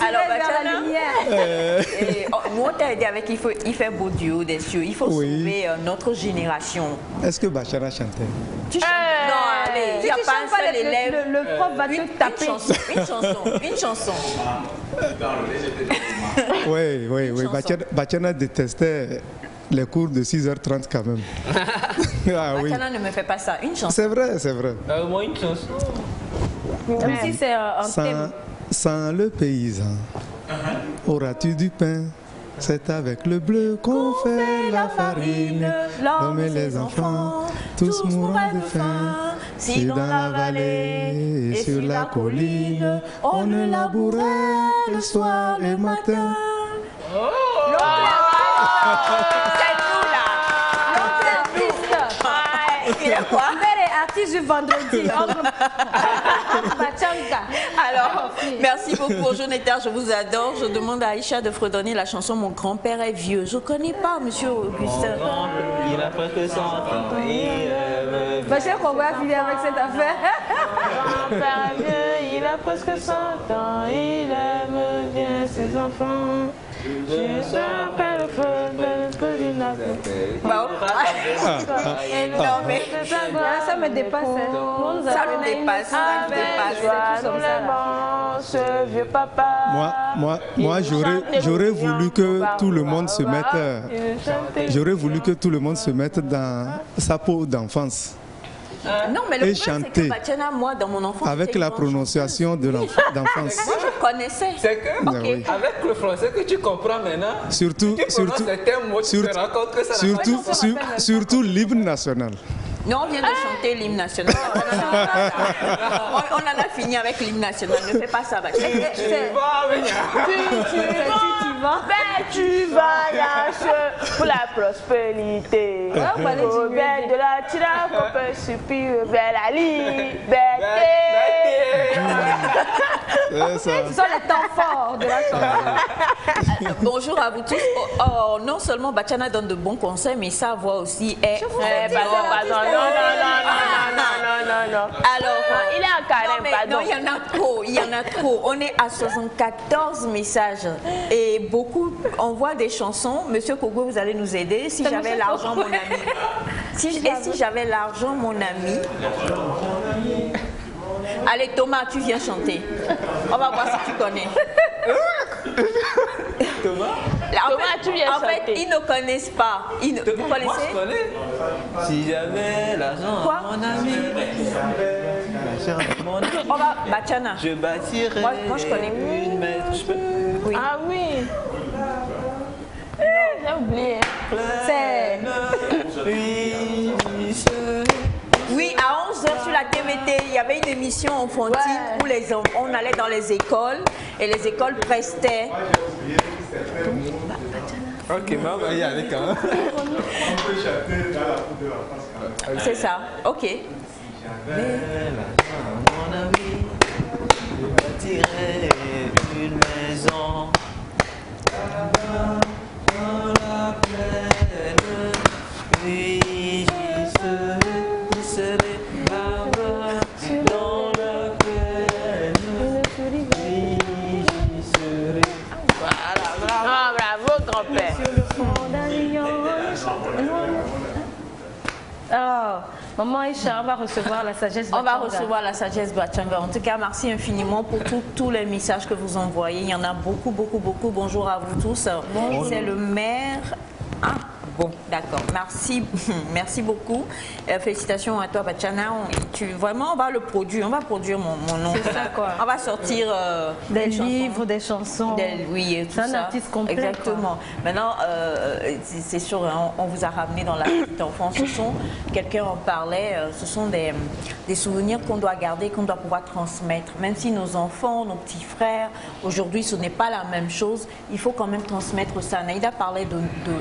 Alors, Bachana, nous on t'a aidé avec il fait beau du haut des cieux. Il faut sauver notre génération. Est-ce que Bachana chantait? Tu chantes? Non, allez, il n'y a tu pas chantes un pas, seul élève. le prof va te taper. Une chanson. Oui. Bachana détestait les cours de 6h30 quand même. Ah oui. Bachana ne me fait pas ça. Une chanson. C'est vrai, c'est vrai. Moi, une chanson. Même si c'est un thème. Sans le paysan, auras-tu du pain? C'est avec le bleu qu'on fait la farine. L'homme et les enfants, tous mourront de faim. Si dans la vallée et sur la colline, on ne labourait le soir et matin. C'est nous là. Il est quoi? Artiste du vendredi. Alors, merci beaucoup. Bonjour Nectar, je vous adore. Je demande à Aïcha de fredonner la chanson Mon grand-père est vieux. Je ne connais pas, monsieur Augustin. Il a presque 100 ans. Je sais qu'on va finir avec cette affaire. Mon père est vieux, il a presque 100 ans. Il aime bien ses enfants. Je s'appelle le feu du navire. Non, mais Ça me dépasse. ça me dépasse. Ça me dépasse. Ce vieux papa. Moi, j'aurais voulu que tout le monde se mette. J'aurais voulu que tout le monde se mette dans sa peau d'enfance. Non, mais le Et problème, c'est chanter. que Bachana, moi, dans mon enfance, Avec j'étais la une grande prononciation de d'enfance. Moi, je connaissais. C'est que, Ah oui. avec le français que tu comprends maintenant, Surtout, tu prononces certains mots, tu te rends compte que ça n'a pas de sens. surtout l'hymne national. Non, on vient de chanter l'hymne national. On en a fini avec l'hymne national. Ne fais pas ça, Bachana. Tu vas venir. Tu tu voyages pour la prospérité. Au bien de la tira qu'on peut subir vers la liberté. Ce sont les temps forts de la chanson. Bonjour à vous tous. Non seulement Bachana donne de bons conseils, mais sa voix aussi est... Non. Alors, il est en carême, pardon. Non, il y en a trop. On est à 74 messages. Et beaucoup, on voit des chansons. Monsieur Kogo, vous allez nous aider. Si j'avais l'argent, mon ami. Si j'avais l'argent, mon ami. Allez, Thomas, tu viens chanter. On va voir si tu connais. Thomas, tu viens chanter. En fait, ils ne connaissent pas. Vous connaissez? moi je connais. Si j'avais l'argent, Quoi? mon ami. On va, Bachana. Je bâtirais Moi, je connais. une maison. Oui. Ah oui. J'ai oublié. C'est... Oui, à 11h sur la TVT, il y avait une émission enfantine où on allait dans les écoles et les écoles prestaient. Ok, mais on va y aller quand même. C'est ça, ok. Mon ami, je bâtirais une maison dans la plaine, puis j'y serai là-bas dans la plaine, puis j'y serai. Ah, bravo, grand-père. Oh, maman Aïcha, on va recevoir la sagesse On va Bachanga. recevoir la sagesse Bachanga. En tout cas, merci infiniment pour tous les messages que vous envoyez. Il y en a beaucoup, beaucoup, beaucoup. Bonjour à vous tous. C'est le maire. Ah, bon, d'accord. Merci, merci beaucoup. Félicitations à toi, Bachana. Vraiment, on va le produire. On va produire mon nom. C'est ça, quoi. On va sortir Des chansons. livres, des chansons. Oui, et tout C'est un ça. artiste complet. Exactement. Maintenant, c'est sûr, hein, on vous a ramené dans la petite enfance. Quelqu'un en parlait, ce sont des souvenirs qu'on doit garder, qu'on doit pouvoir transmettre. Même si nos enfants, nos petits frères, aujourd'hui, ce n'est pas la même chose, il faut quand même transmettre ça. Naïda parlait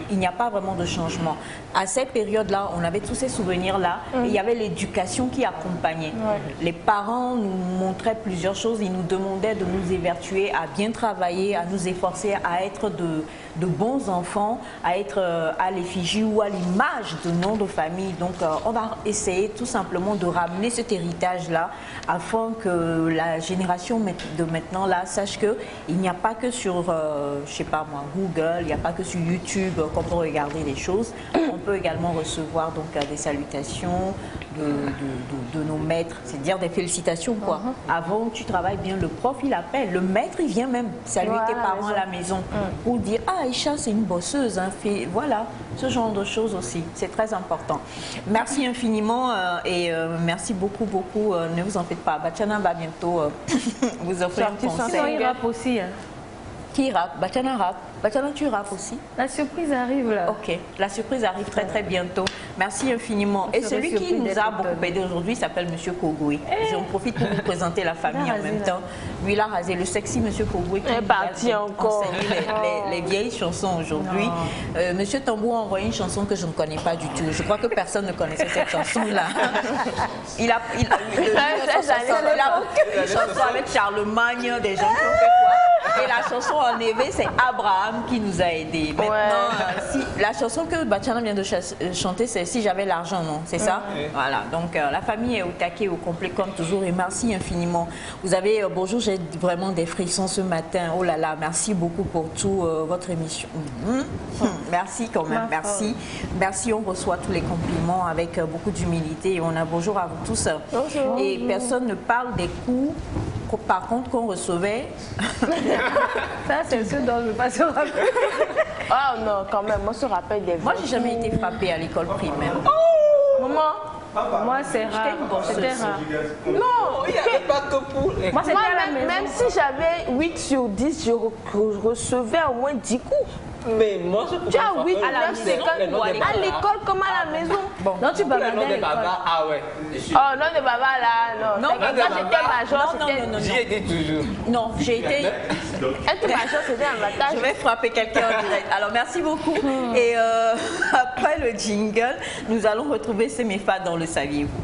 il n'y a pas vraiment de changement. À cette période-là, on avait tous ces souvenirs-là et il y avait l'éducation qui accompagnait. Les parents nous montraient plusieurs choses. Ils nous demandaient de nous évertuer à bien travailler, à nous efforcer, à être de bons enfants, à être à l'effigie ou à l'image de nom de famille. Donc, on va essayer tout simplement de ramener cet héritage-là afin que la génération de maintenant là sache qu'il n'y a pas que sur, je sais pas moi, Google, il n'y a pas que sur YouTube qu'on peut regarder les choses. On peut également recevoir donc des salutations de nos maîtres, c'est-à-dire des félicitations quoi. Avant, tu travailles bien, le prof il appelle, le maître il vient même saluer tes parents à la maison pour dire ah Aïcha c'est une bosseuse, hein. Voilà, ce genre de choses aussi, c'est très important. Merci infiniment et merci beaucoup. Ne vous en faites pas, Bachana va bientôt vous offrir un concert. Il rappe aussi. Hein. Qui rappe? Bachana rappe. Bachana, tu rappes aussi? La surprise arrive là. Ok, la surprise arrive très très bientôt. Merci infiniment. Et celui qui nous a beaucoup aidé aujourd'hui s'appelle Monsieur Kogoui. J'en profite pour vous présenter la famille en même temps. Lui, il a rasé le sexy Monsieur Kogoui qui nous a enseigné les vieilles chansons aujourd'hui. Monsieur Tambou a envoyé une chanson que je ne connais pas du tout. Je crois que personne ne connaissait cette chanson-là. Il a une chanson avec Charlemagne, des gens qui ont fait quoi? Et la chanson en éveil, c'est Abraham qui nous a aidés. Maintenant, la chanson que Bachana vient de chanter, c'est Si j'avais l'argent, non? C'est ça? Voilà, donc la famille est au taquet, au complet comme toujours et merci infiniment. Vous avez, bonjour, j'ai vraiment des frissons ce matin. Oh là là, merci beaucoup pour tout votre émission. Merci quand même, merci. Merci, on reçoit tous les compliments avec beaucoup d'humilité et on a bonjour à vous tous. Bonjour. Et personne ne parle des coups. Par contre, qu'on recevait. Ça, c'est ce dont je ne veux pas se rappeler. Oh non, quand même, moi, je me rappelle des Moi, j'ai jamais été frappée à l'école primaire. Maman, moi, c'est rare. C'était rare. non, Il n'y avait pas que pour les... Moi, c'était moi, à la maison. même si j'avais 8 sur 10, je recevais au moins 10 coups. Mais moi, je Tu as 8, 9, 50 à l'école comme à la maison. Bon. Non, tu Le bavardais nom à de l'école. Baba, ah ouais. Oh non, de Baba là, non. Non, Quand j'étais major, c'était... J'y étais toujours. Non, j'ai été... Être major, c'était un Je avantage. vais frapper quelqu'un en direct. Alors, merci beaucoup. Et après le jingle, nous allons retrouver Semefa dans le Saviez-vous.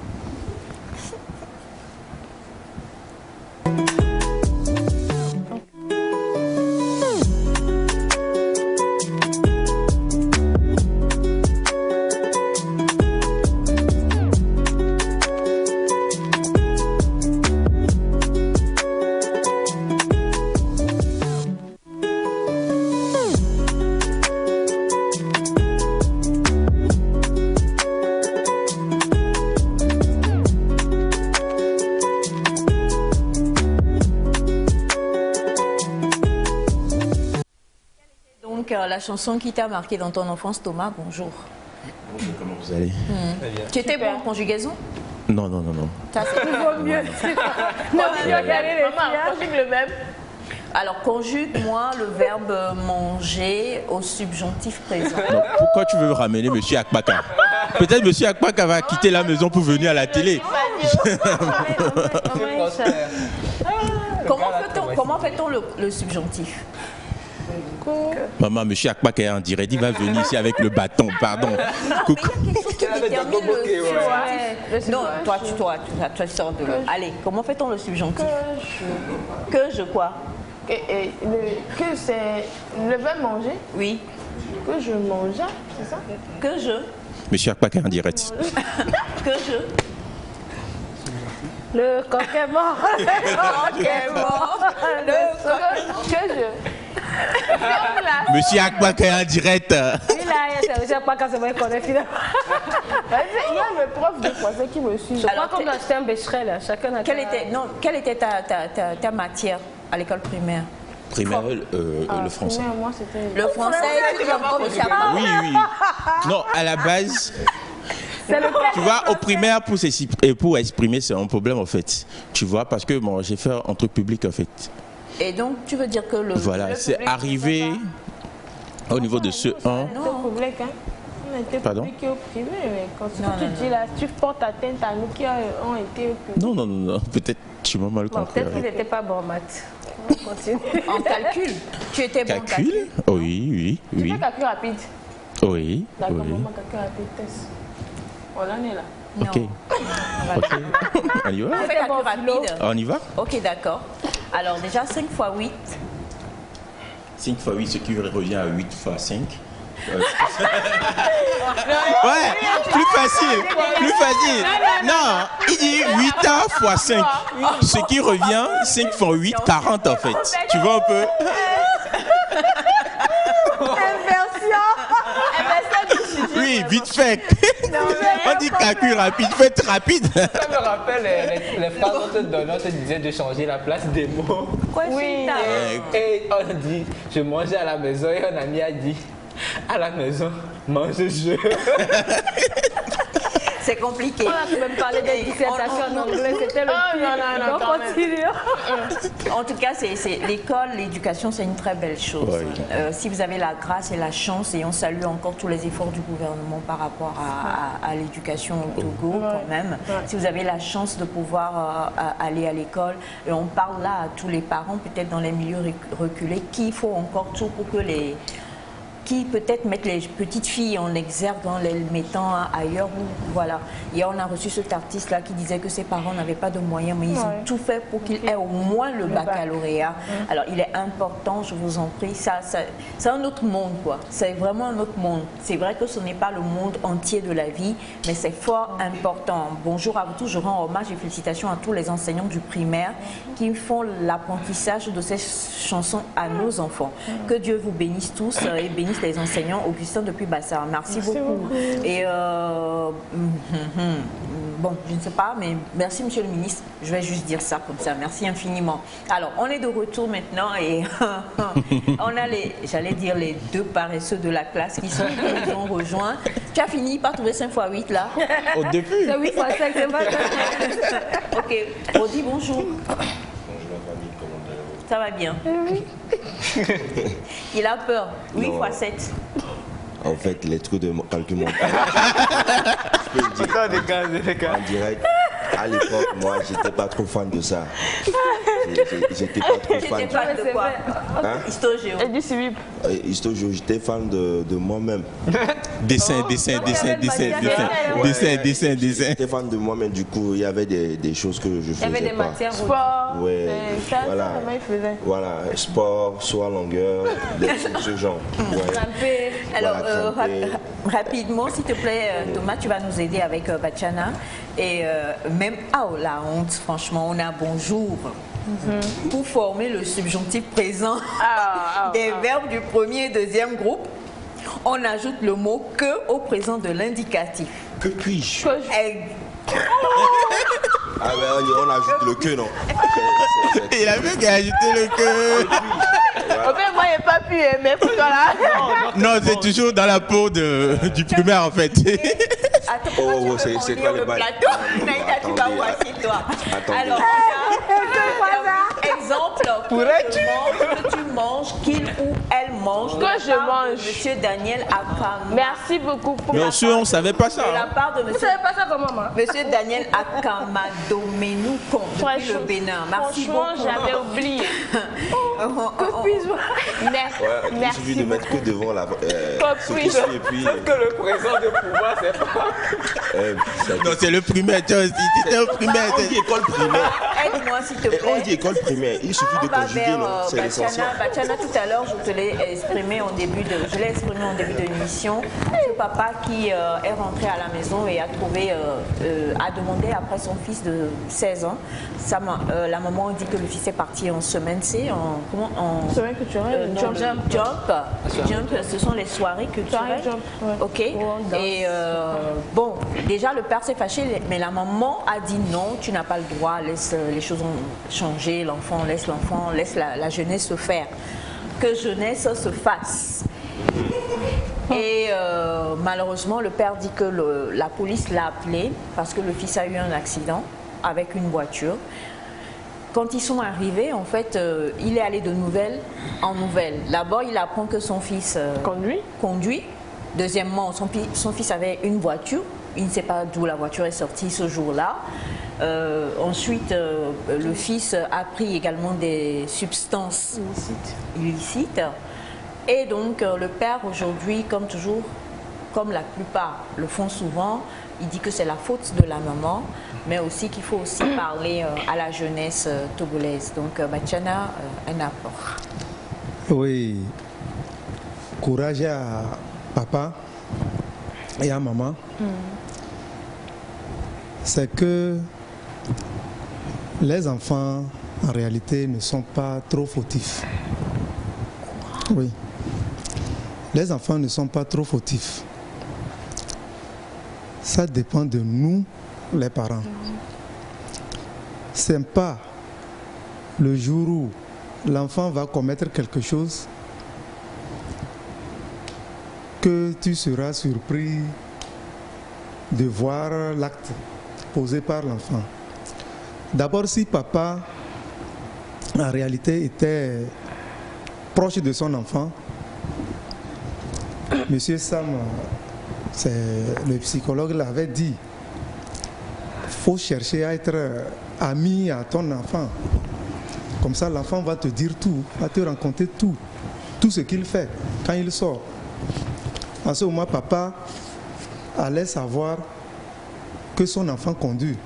La chanson qui t'a marqué dans ton enfance, Thomas, bonjour. Bonjour, comment vous allez? Tu étais bon en conjugaison? Non, non, non, non. Ça, c'est Vaut mieux. Maman, conjugue le même. Alors, conjugue-moi le verbe manger au subjonctif présent. Non, pourquoi tu veux ramener monsieur Akpaka? Peut-être monsieur Akpaka va quitter la maison pour venir à la télé. Comment fait-on le subjonctif? Maman, monsieur Akpaka est en direct, il va venir ici avec le bâton, pardon. Coucou. Il y a quelque chose qui détermine le subjonctif. Non, toi, tu sors de là. Allez, comment fait-on le subjonctif? Que je quoi? Que c'est le verbe manger. Oui. Que je mangeais, c'est ça? Que je. Monsieur Akpaka est en direct. Que je. Le coq est mort. Ok, bon. Que je. Monsieur Akpaka est en direct. Il a, je sais pas quand c'est vrai qu'on est finalement. Il y a mes profs de français qui me suivent. Je crois qu'on doit acheter un bécherel là. Chacun a Quelle était ta matière à l'école primaire? Primaire, le français. Moi, c'était... Le français, tu vas pas le savoir. Oui, oui. Non, à la base, tu vois, au primaire, pour exprimer, c'est un problème en fait. Tu vois, parce que bon, j'ai fait un truc public en fait. Et donc, tu veux dire que le... Voilà, c'est arrivé au niveau de ce 1. Non, public, hein. On était Pardon? public et au privé, mais quand tu dis là, tu portes atteinte à nous qui ont été au public. Non, non, non, non. Peut-être tu m'as mal compris. Peut-être qu'il n'était pas bon en maths. On continue. En calcul. Tu étais bon en calcul. Calcul? Oui, oui, Tu oui. fais calcul rapide. Oui, D'accord, oui. maman, calcul rapide, test. On en est là. Ok. Ok. On y va? On fait calcul rapide. On y va? Ok, d'accord. Alors déjà, 5 x 8. 5 x 8, ce qui revient à 8 x 5. Ouais, plus facile, plus facile. Non, il dit 8 ans x 5, ce qui revient 5 x 8, 40 en fait. Tu vois un peu? Oui, vite fait. On dit calcul rapide, faites rapide. Ça me rappelle les phrases qu'on te donnait, on te disait de changer la place des mots. Oui. Et on dit, je mangeais à la maison et un ami a dit, à la maison, mange-je. C'est compliqué. On a même parlé de dissertation en anglais, c'était le Oh non, non, non, on quand même. continue. En tout cas, c'est l'école, l'éducation, c'est une très belle chose. Oui. Si vous avez la grâce et la chance, et on salue encore tous les efforts du gouvernement par rapport à l'éducation au Togo quand même. Si vous avez la chance de pouvoir aller à l'école, et on parle là à tous les parents, peut-être dans les milieux reculés, qu'il faut encore tout pour que les... qui peut-être mettent les petites filles en exergue en les mettant ailleurs. Voilà. Hier, on a reçu cet artiste-là qui disait que ses parents n'avaient pas de moyens, mais ils ont tout fait pour qu'il ait au moins le baccalauréat. Alors, il est important, je vous en prie, c'est un autre monde, quoi. C'est vraiment un autre monde. C'est vrai que ce n'est pas le monde entier de la vie, mais c'est fort important. Bonjour à vous tous, je rends hommage et félicitations à tous les enseignants du primaire qui font l'apprentissage de ces chansons à nos enfants. Que Dieu vous bénisse tous et bénisse les enseignants. Augustin depuis Bassard. Merci beaucoup. Et bon, je ne sais pas, mais merci Monsieur le Ministre. Je vais juste dire ça comme ça. Merci infiniment. Alors, on est de retour maintenant et on a j'allais dire les deux paresseux de la classe qui nous ont rejoints. Tu as fini par trouver 5 x 8 là? Au début. C'est 8 x 5, c'est pas ça. Ok. Rodi, bonjour. Bonjour la famille, comment allez-vous? Ça va bien. Il a peur. 8 Non. fois 7. En fait, les trucs de calcul mental. Je peux le dire en direct. À l'époque, moi, j'étais pas trop fan de ça. J'étais pas trop fan. J'étais fan de quoi? Hein? Histo-géo. Et du civil. J'étais fan de moi-même. Dessin. J'étais fan de moi-même, du coup, il y avait des choses que je faisais Il y avait des pas. matières. Sport. Ouais, voilà. Comment il faisait? Voilà, sport, soit longueur, ce genre. Ouais. Alors, Voilà, grimper. rapidement, s'il te plaît, Thomas, tu vas nous aider avec Bachana. Et même, la honte, franchement, on a bonjour. Pour former le subjonctif présent des verbes du premier et deuxième groupe, on ajoute le mot que au présent de l'indicatif. Que puis-je? Et- Ah ben on ajoute le que, non? Il a vu qu'il a ajouté le que. En fait, moi, j'ai pas pu aimer pour toi là. Non, c'est toujours dans la peau du primaire en fait. Attends, Oh, pourquoi tu veux c'est conduire quoi le le bail? plateau? Non, Naïka, tu vas attendez, voir, assieds-toi. attendez. Alors, exemple, que tu manges, qu'il ou elle mange. de la Que je part de mange. Monsieur Daniel Akama. Merci beaucoup pour Bien sûr, on savait pas ça. De la hein. part de Vous Monsieur, savez pas ça comme maman? Monsieur Daniel Akamadomenou Pont, depuis le Bénin. Merci Franchement, beaucoup. j'avais oublié. Que puis-je Merci. Ouais, il Merci. suffit de mettre que devant la. Ce qui puis-je suit et puis. Que le présent de pouvoir, c'est pas. Non, c'est le primaire. Tu vois, c'était au primaire. On dit école primaire. Aide-moi s'il te Et on plaît. dit école primaire. Il suffit On de va conjuguer, vers non? C'est l'essentiel. Bachana. Bachana, tout à l'heure, je l'ai exprimé en début de l'émission. Ce papa qui est rentré à la maison et a demandé après son fils de 16 ans. La maman dit que le fils est parti en semaine C, en Semaine culturelle, non, jump, ce sont les soirées culturelles. Soirée jump, ouais. Ok. on danse. Et bon, déjà le père s'est fâché, mais la maman a dit non, tu n'as pas le droit, laisse les choses ont changé, l'enfant, laisse la jeunesse se faire. Que jeunesse se fasse. Et malheureusement, le père dit que la police l'a appelé parce que le fils a eu un accident avec une voiture. Quand ils sont arrivés, en fait, il est allé de nouvelle en nouvelle. D'abord, il apprend que son fils conduit. Deuxièmement, son fils avait une voiture. Il ne sait pas d'où la voiture est sortie ce jour-là. Ensuite, le fils a pris également des substances illicites. Et donc, le père, aujourd'hui, comme toujours, comme la plupart le font souvent, il dit que c'est la faute de la maman, mais aussi qu'il faut aussi parler à la jeunesse togolaise. Donc, Bachana, un apport. Oui. Courage à papa et à maman. C'est que les enfants, en réalité, ne sont pas trop fautifs. Oui. Les enfants ne sont pas trop fautifs. Ça dépend de nous, les parents. C'est pas le jour où l'enfant va commettre quelque chose que tu seras surpris de voir l'acte posé par l'enfant. D'abord, si papa, en réalité, était proche de son enfant, Monsieur Sam, le psychologue l'avait dit, il faut chercher à être ami à ton enfant. Comme ça, l'enfant va te dire tout, va te raconter tout ce qu'il fait quand il sort. En ce moment, papa allait savoir que son enfant conduit.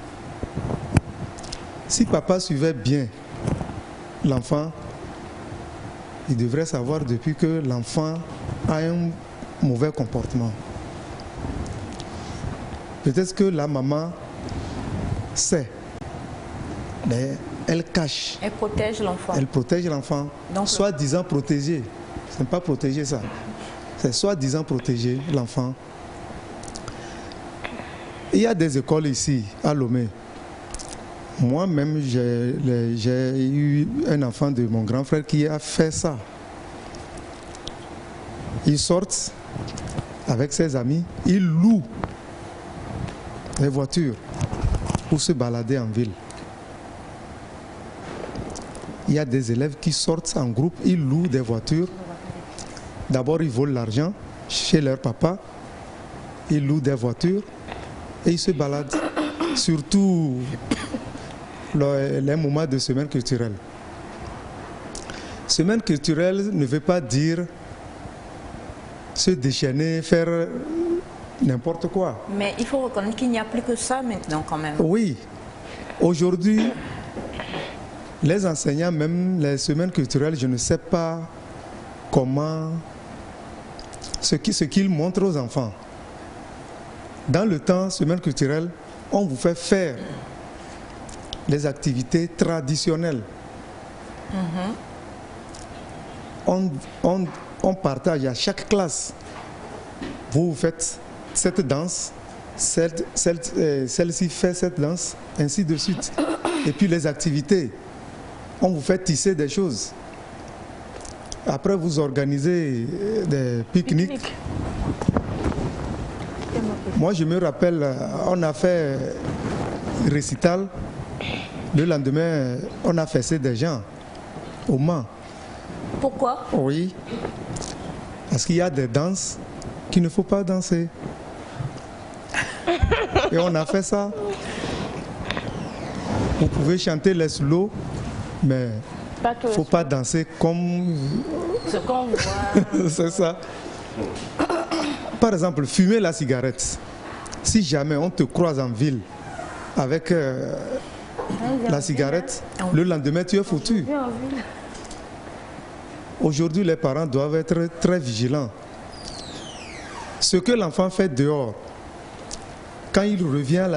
Si papa suivait bien l'enfant, il devrait savoir depuis que l'enfant a un mauvais comportement. Peut-être que la maman sait, mais elle cache. Elle protège l'enfant. Elle protège l'enfant. Donc, Soi-disant protégé. Ce n'est pas protéger ça. C'est soi-disant protéger l'enfant. Il y a des écoles ici, à Lomé. Moi-même, j'ai eu un enfant de mon grand frère qui a fait ça. Ils sortent avec ses amis, ils louent des voitures pour se balader en ville. il y a des élèves qui sortent en groupe, ils louent des voitures. D'abord, ils volent l'argent chez leur papa, ils louent des voitures et ils se baladent, surtout les moments de semaine culturelle. Semaine culturelle ne veut pas dire se déchaîner, faire n'importe quoi. Mais il faut reconnaître qu'il n'y a plus que ça maintenant quand même. Oui, aujourd'hui, les enseignants, même les semaines culturelles, je ne sais pas comment, ce qu'ils montrent aux enfants. Dans le temps, semaine culturelle, on vous fait faire des activités traditionnelles. On partage à chaque classe. Vous faites cette danse, celle-ci fait cette danse, ainsi de suite. Et puis les activités, on vous fait tisser des choses. Après, vous organisez des pique-niques. Moi, je me rappelle, on a fait récital. Le lendemain, on a fessé des gens au Mans. Pourquoi? Oui. Parce qu'il y a des danses qu'il ne faut pas danser. Et on a fait ça. Vous pouvez chanter les slow, mais il ne faut pas danser comme... Ce qu'on voit. C'est ça. Par exemple, fumer la cigarette. Si jamais on te croise en ville avec la cigarette, le lendemain tu es foutu. Aujourd'hui, les parents doivent être très vigilants. Ce que l'enfant fait dehors, quand il revient à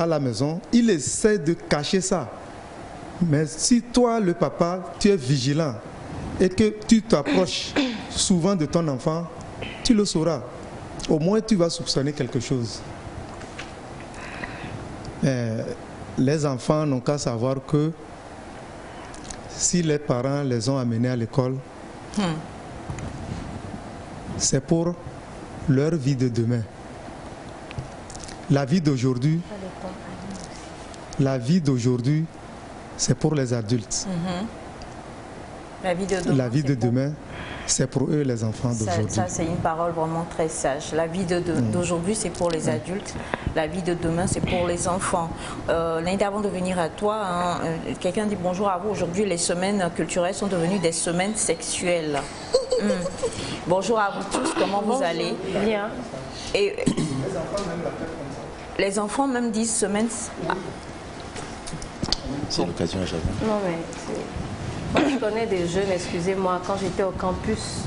la maison, il essaie de cacher ça. Mais si toi, le papa, tu es vigilant et que tu t'approches souvent de ton enfant, tu le sauras. Au moins, tu vas soupçonner quelque chose. Les enfants n'ont qu'à savoir que si les parents les ont amenés à l'école, c'est pour leur vie de demain. La vie d'aujourd'hui, c'est pour les adultes. La vie de demain, c'est pour eux, les enfants d'aujourd'hui. Ça, c'est une parole vraiment très sage. La vie d'aujourd'hui, c'est pour les adultes. La vie de demain, c'est pour les enfants. L'année avant de venir à toi, hein, quelqu'un dit bonjour à vous. Aujourd'hui, les semaines culturelles sont devenues des semaines sexuelles. Bonjour à vous tous, comment vous allez? Bien. Et les enfants même disent semaine... C'est l'occasion à chacun. Non, mais moi, je connais des jeunes, excusez-moi, quand j'étais au campus,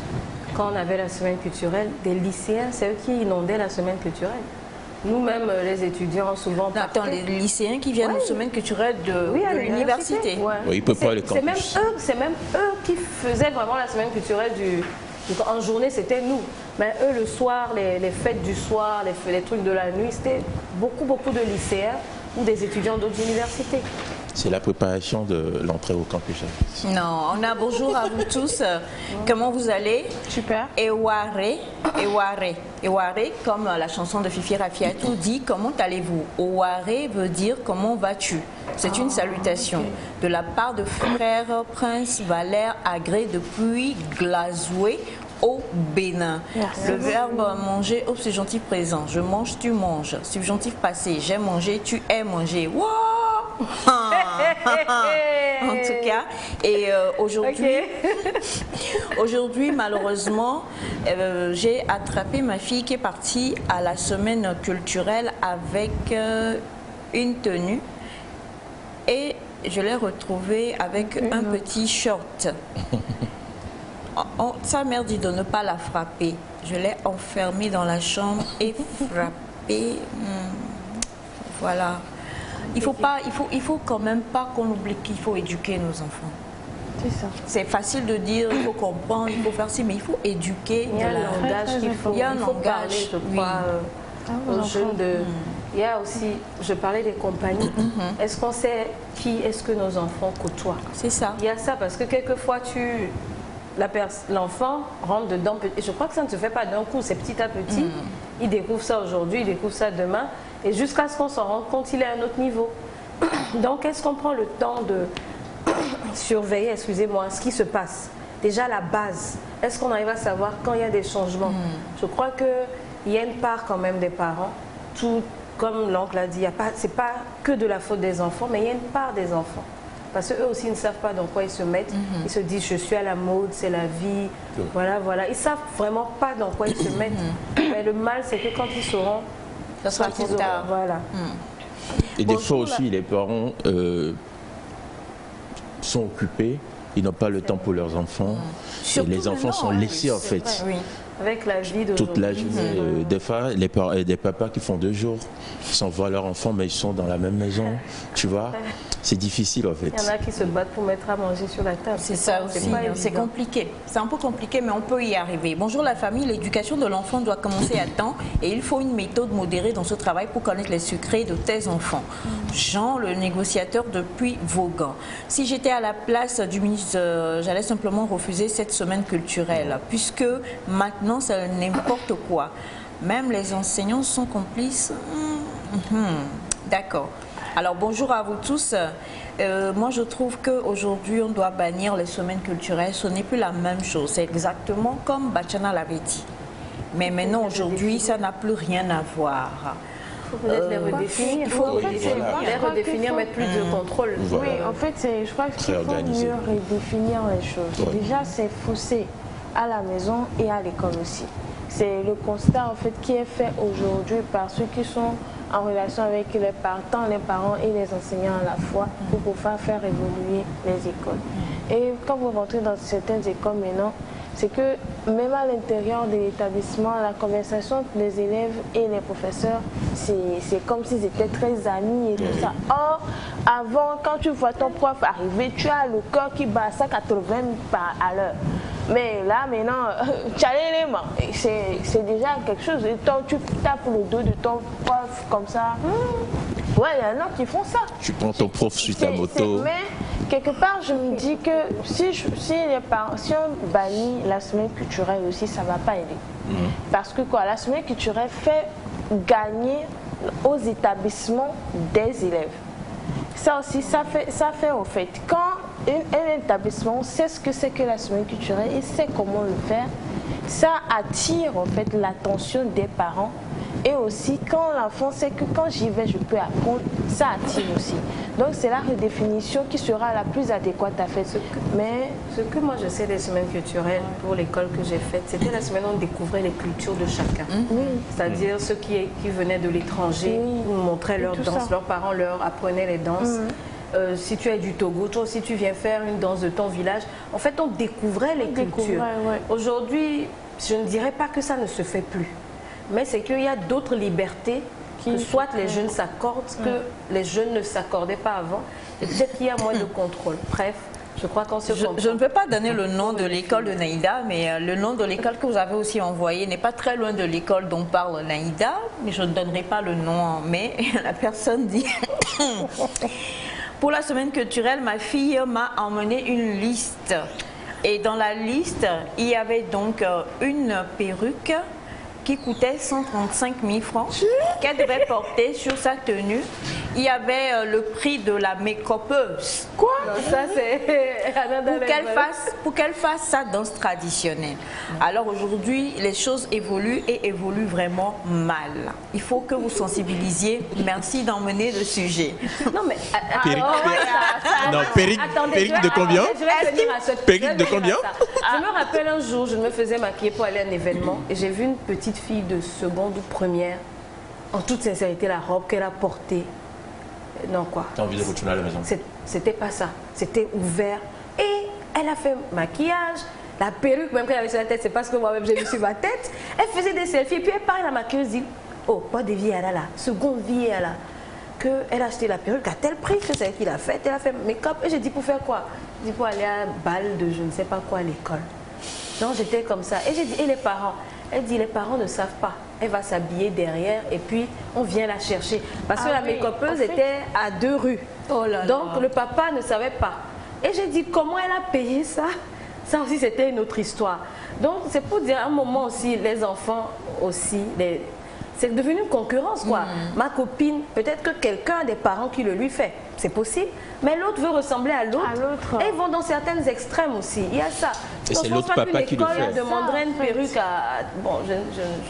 quand on avait la semaine culturelle, des lycéens, c'est eux qui inondaient la semaine culturelle. Nous-mêmes, les étudiants, souvent... Attends, les lycéens qui viennent aux semaines culturelles de l'université. Ouais. Oui, ils peuvent pas aller au campus. C'est même eux qui faisaient vraiment la semaine culturelle en journée, c'était nous. Mais eux, le soir, les fêtes du soir, les trucs de la nuit, c'était beaucoup de lycéens ou des étudiants d'autres universités. C'est la préparation de l'entrée au campus. Non, on a bonjour à vous tous. Comment vous allez? Super. Eware, comme la chanson de Fifi Rafiatou dit, comment allez-vous? Oware veut dire comment vas-tu? C'est une salutation de la part de frère Prince Valère Agré depuis Glazoué au Bénin. Merci. Le verbe manger au subjonctif présent. Je mange, tu manges. Subjonctif passé. J'ai mangé, tu es mangé. Wow! En tout cas, et aujourd'hui, malheureusement, j'ai attrapé ma fille qui est partie à la semaine culturelle avec une tenue et je l'ai retrouvée avec un petit short. Sa mère dit de ne pas la frapper. Je l'ai enfermée dans la chambre et frappée. Voilà. Il faut quand même pas qu'on oublie qu'il faut éduquer nos enfants. C'est ça. C'est facile de dire, il faut comprendre, il faut faire ci, mais il faut éduquer. Il y a un langage qu'il faut. Il y a un langage, parler, je crois, aux jeunes de... Il y a aussi, je parlais des compagnies. Est-ce qu'on sait qui est-ce que nos enfants côtoient? C'est ça. Il y a ça, parce que quelquefois, l'enfant rentre dedans, et je crois que ça ne se fait pas d'un coup, c'est petit à petit. Il découvre ça aujourd'hui, il découvre ça demain, et jusqu'à ce qu'on s'en rende compte, il est à un autre niveau. Donc, est-ce qu'on prend le temps de surveiller, excusez-moi, ce qui se passe. Déjà la base. Est-ce qu'on arrive à savoir quand il y a des changements? Je crois qu'il y a une part quand même des parents, tout comme l'oncle a dit, ce n'est pas que de la faute des enfants, mais il y a une part des enfants. Parce qu'eux aussi ne savent pas dans quoi ils se mettent. Ils se disent, je suis à la mode, c'est la vie. Voilà, voilà. Ils ne savent vraiment pas dans quoi ils se mettent. Mais le mal, c'est que quand ils sauront, ça sera trop tard. Voilà. Et des fois aussi, les parents sont occupés, ils n'ont pas le temps pour leurs enfants. Et les enfants sont laissés en fait. Oui. Avec la vie de toute la journée. Des fois, des papas qui font 2 jours, ils s'envoient leurs enfants, mais ils sont dans la même maison. Tu vois, c'est difficile en fait. Il y en a qui se battent pour mettre à manger sur la table. C'est ça aussi, c'est compliqué. C'est un peu compliqué, mais on peut y arriver. Bonjour la famille, l'éducation de l'enfant doit commencer à temps et il faut une méthode modérée dans ce travail pour connaître les secrets de tes enfants. Jean, le négociateur depuis Vaughan. Si j'étais à la place du ministre, j'allais simplement refuser cette semaine culturelle, puisque maintenant c'est n'importe quoi. Même les enseignants sont complices. D'accord. Alors bonjour à vous tous. Moi je trouve qu'aujourd'hui on doit bannir les semaines culturelles. Ce n'est plus la même chose. C'est exactement comme Bachana l'avait dit. Mais maintenant aujourd'hui ça n'a plus rien à voir. Il faut peut-être les redéfinir. Il faut les redéfinir, mettre plus de contrôle. Voilà. Oui, en fait je crois qu'il faut mieux redéfinir les choses. Déjà c'est faussé à la maison et à l'école aussi. C'est le constat en fait qui est fait aujourd'hui par ceux qui sont en relation avec les parents et les enseignants à la fois pour pouvoir faire évoluer les écoles. Et quand vous rentrez dans certaines écoles maintenant, c'est que même à l'intérieur de l'établissement, la conversation entre les élèves et les professeurs, c'est comme s'ils étaient très amis et tout ça. Or, avant, quand tu vois ton prof arriver, tu as le cœur qui bat à 180 à l'heure. Mais là, maintenant, c'est déjà quelque chose. Et quand tu tapes le dos de ton prof comme ça, ouais, il y en a qui font ça. Tu prends ton prof sur ta moto. Mais quelque part, je me dis que si on bannit la semaine culturelle aussi, ça ne va pas aider. Parce que quoi, la semaine culturelle fait gagner aux établissements des élèves. Ça aussi, ça fait au fait. Quand un établissement sait ce que c'est que la semaine culturelle et sait comment le faire, ça attire en fait l'attention des parents. Et aussi, quand l'enfant sait que quand j'y vais, je peux apprendre, ça attire aussi. Donc, c'est la redéfinition qui sera la plus adéquate à faire. Mais ce que moi, je sais des semaines culturelles pour l'école que j'ai faite, c'était la semaine où on découvrait les cultures de chacun. C'est-à-dire ceux qui venaient de l'étranger, nous montraient leurs danses, leurs parents leur apprenaient les danses. Si tu es du Togo, toi aussi tu viens faire une danse de ton village. En fait, on découvrait les cultures. Aujourd'hui, je ne dirais pas que ça ne se fait plus. Mais c'est qu'il y a d'autres libertés que soit les jeunes s'accordent, que les jeunes ne s'accordaient pas avant. Et peut-être qu'il y a moins de contrôle. Bref, je crois qu'on se comprend. Je ne peux pas donner le nom de l'école de Naïda, mais le nom de l'école que vous avez aussi envoyé n'est pas très loin de l'école dont parle Naïda. Mais je ne donnerai pas le nom. Mais la personne dit... Pour la semaine culturelle, ma fille m'a emmené une liste. Et dans la liste, il y avait donc une perruque qui coûtait 135 000 francs, qu'elle devait porter sur sa tenue. Il y avait le prix de la make-upeuse. Quoi? Non, ça c'est... Pour qu'elle fasse sa danse traditionnelle. Alors aujourd'hui, les choses évoluent et évoluent vraiment mal. Il faut que vous sensibilisiez. Merci d'emmener le sujet. Non mais... Perruque de combien? Perruque de combien? Je me rappelle un jour, je me faisais maquiller pour aller à un événement et j'ai vu une petite fille de seconde ou première, en toute sincérité, la robe qu'elle a portée. Non quoi. T'as envie de retourner à la maison? C'était pas ça. C'était ouvert. Et elle a fait maquillage, la perruque même qu'elle avait sur la tête, c'est parce que moi-même j'ai mis sur ma tête. Elle faisait des selfies et puis elle parle à la maquilleuse, dit oh, pas de vie elle a là, seconde vie elle a. Qu'elle a acheté la perruque à tel prix, que c'est elle qui l'a faite, elle a fait make-up. Et j'ai dit pour faire quoi? J'ai dit pour aller à bal de je ne sais pas quoi à l'école. Donc j'étais comme ça. Et j'ai dit, et les parents? Elle dit, les parents ne savent pas. Elle va s'habiller derrière et puis on vient la chercher. Parce que la make-upeuse était à 2 rues. Oh là là. Donc le papa ne savait pas. Et j'ai dit, comment elle a payé ça? Ça aussi, c'était une autre histoire. Donc c'est pour dire, à un moment aussi, les enfants aussi, c'est devenu une concurrence, quoi. Ma copine, peut-être que quelqu'un a des parents qui le lui fait, c'est possible, mais l'autre veut ressembler à l'autre. Et ils vont dans certains extrêmes aussi. Il y a ça. Et c'est l'autre papa qui le fait. Demanderait une perruque à... Bon,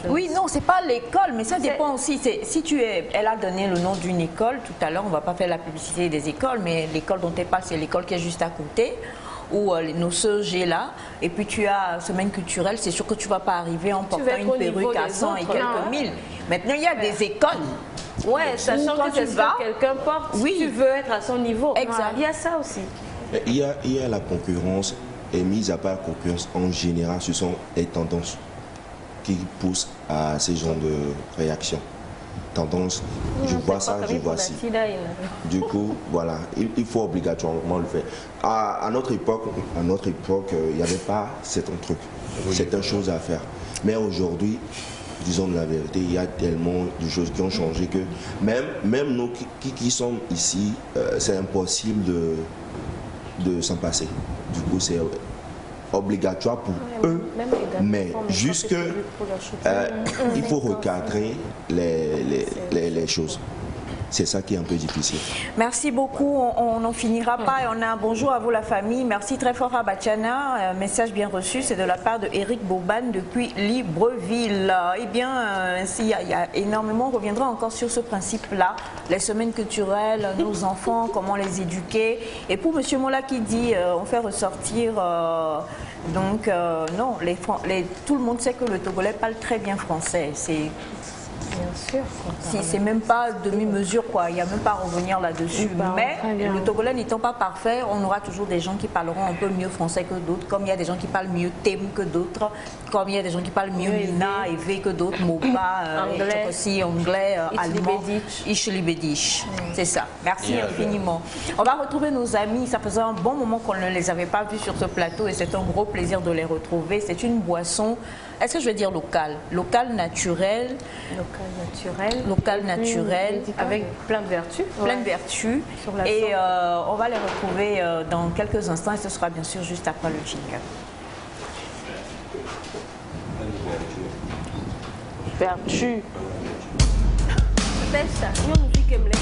Oui, non, c'est pas l'école, mais ça dépend aussi. Si elle a donné le nom d'une école, tout à l'heure, on va pas faire la publicité des écoles, mais l'école dont elle parle, c'est l'école qui est juste à côté, où nos sœurs j'ai là, et puis tu as semaine culturelle, c'est sûr que tu ne vas pas arriver en portant une perruque à 100 et quelques mille. Maintenant, il y a des écoles. Ouais, sachant que c'est ce que quelqu'un porte, si tu veux être à son niveau. Exact. Il y a ça aussi. Il y a la concurrence, et mise à part la concurrence, en général, ce sont les tendances qui poussent à ces genres de réactions. Tendance, je vois ça, je vois ci. Du coup, voilà, il faut obligatoirement le faire. À notre époque, il n'y avait pas certains trucs, certaines choses à faire. Mais aujourd'hui, disons la vérité, il y a tellement de choses qui ont changé que même nous qui sommes ici, c'est impossible de s'en passer. Du coup, c'est obligatoire pour eux, mais jusque il faut recadrer les choses. C'est ça qui est un peu difficile. Merci beaucoup. On n'en finira pas. Et on a un bonjour à vous la famille. Merci très fort à Batiana. Message bien reçu, c'est de la part de Eric Boban depuis Libreville. Eh bien, il y a énormément. On reviendra encore sur ce principe-là. Les semaines culturelles, nos enfants, comment les éduquer. Et pour M. Mola qui dit, on fait ressortir... donc, non, tout le monde sait que le Togolais parle très bien français. C'est... Bien sûr. C'est même pas demi-mesure, quoi. Il n'y a même pas à revenir là-dessus. Mais le Togolais n'étant pas parfait, on aura toujours des gens qui parleront un peu mieux français que d'autres, comme il y a des gens qui parlent mieux Thème que d'autres, comme il y a des gens qui parlent mieux Mina et V que d'autres, Mopa, anglais, aussi anglais, allemand, Ischlibedisch. C'est ça. Merci infiniment. On va retrouver nos amis. Ça faisait un bon moment qu'on ne les avait pas vus sur ce plateau et c'est un gros plaisir de les retrouver. C'est une boisson, est-ce que je vais dire locale? Local naturel. Local naturel. Avec plein de vertus. Plein de vertus. Et on va les retrouver dans quelques instants et ce sera bien sûr juste après le jingle. Vertu. C'est ça. Nous, nous, qui aime les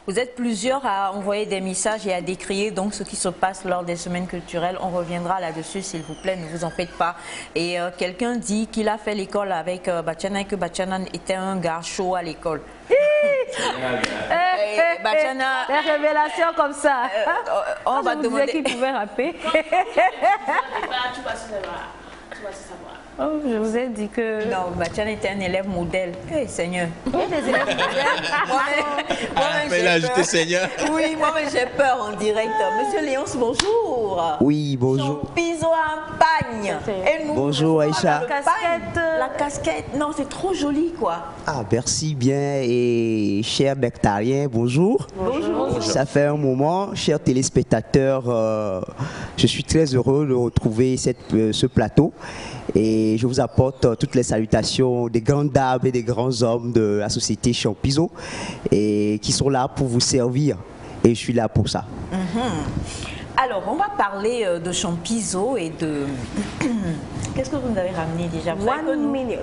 Vous êtes plusieurs à envoyer des messages et à décrier donc ce qui se passe lors des semaines culturelles. On reviendra là-dessus, s'il vous plaît, ne vous en faites pas. Et quelqu'un dit qu'il a fait l'école avec Batiana et que Batiana était un gars chaud à l'école. Batiana, des révélations comme ça. On va demander qui pouvait rapper. Tu vas savoir. Oh, je vous ai dit que... Non, Batian était un élève modèle. Eh, Seigneur. Oui, des élèves modèles. Mais il a ajouté Seigneur. Oui, moi-même j'ai peur en direct. Monsieur Léonce, bonjour. Oui, bonjour. Piso en pagne. Et nous, Bonjour, Aïcha. La casquette. La casquette. Non, c'est trop joli, quoi. Ah, merci bien. Et chers nectariens, bonjour. Bonjour. Ça fait un moment, chers téléspectateurs, je suis très heureux de retrouver ce plateau. Et je vous apporte toutes les salutations des grandes dames et des grands hommes de la société Champizo et qui sont là pour vous servir. Et je suis là pour ça. Alors, on va parler de Champizo et de... Qu'est-ce que vous nous avez ramené déjà? 1 minute.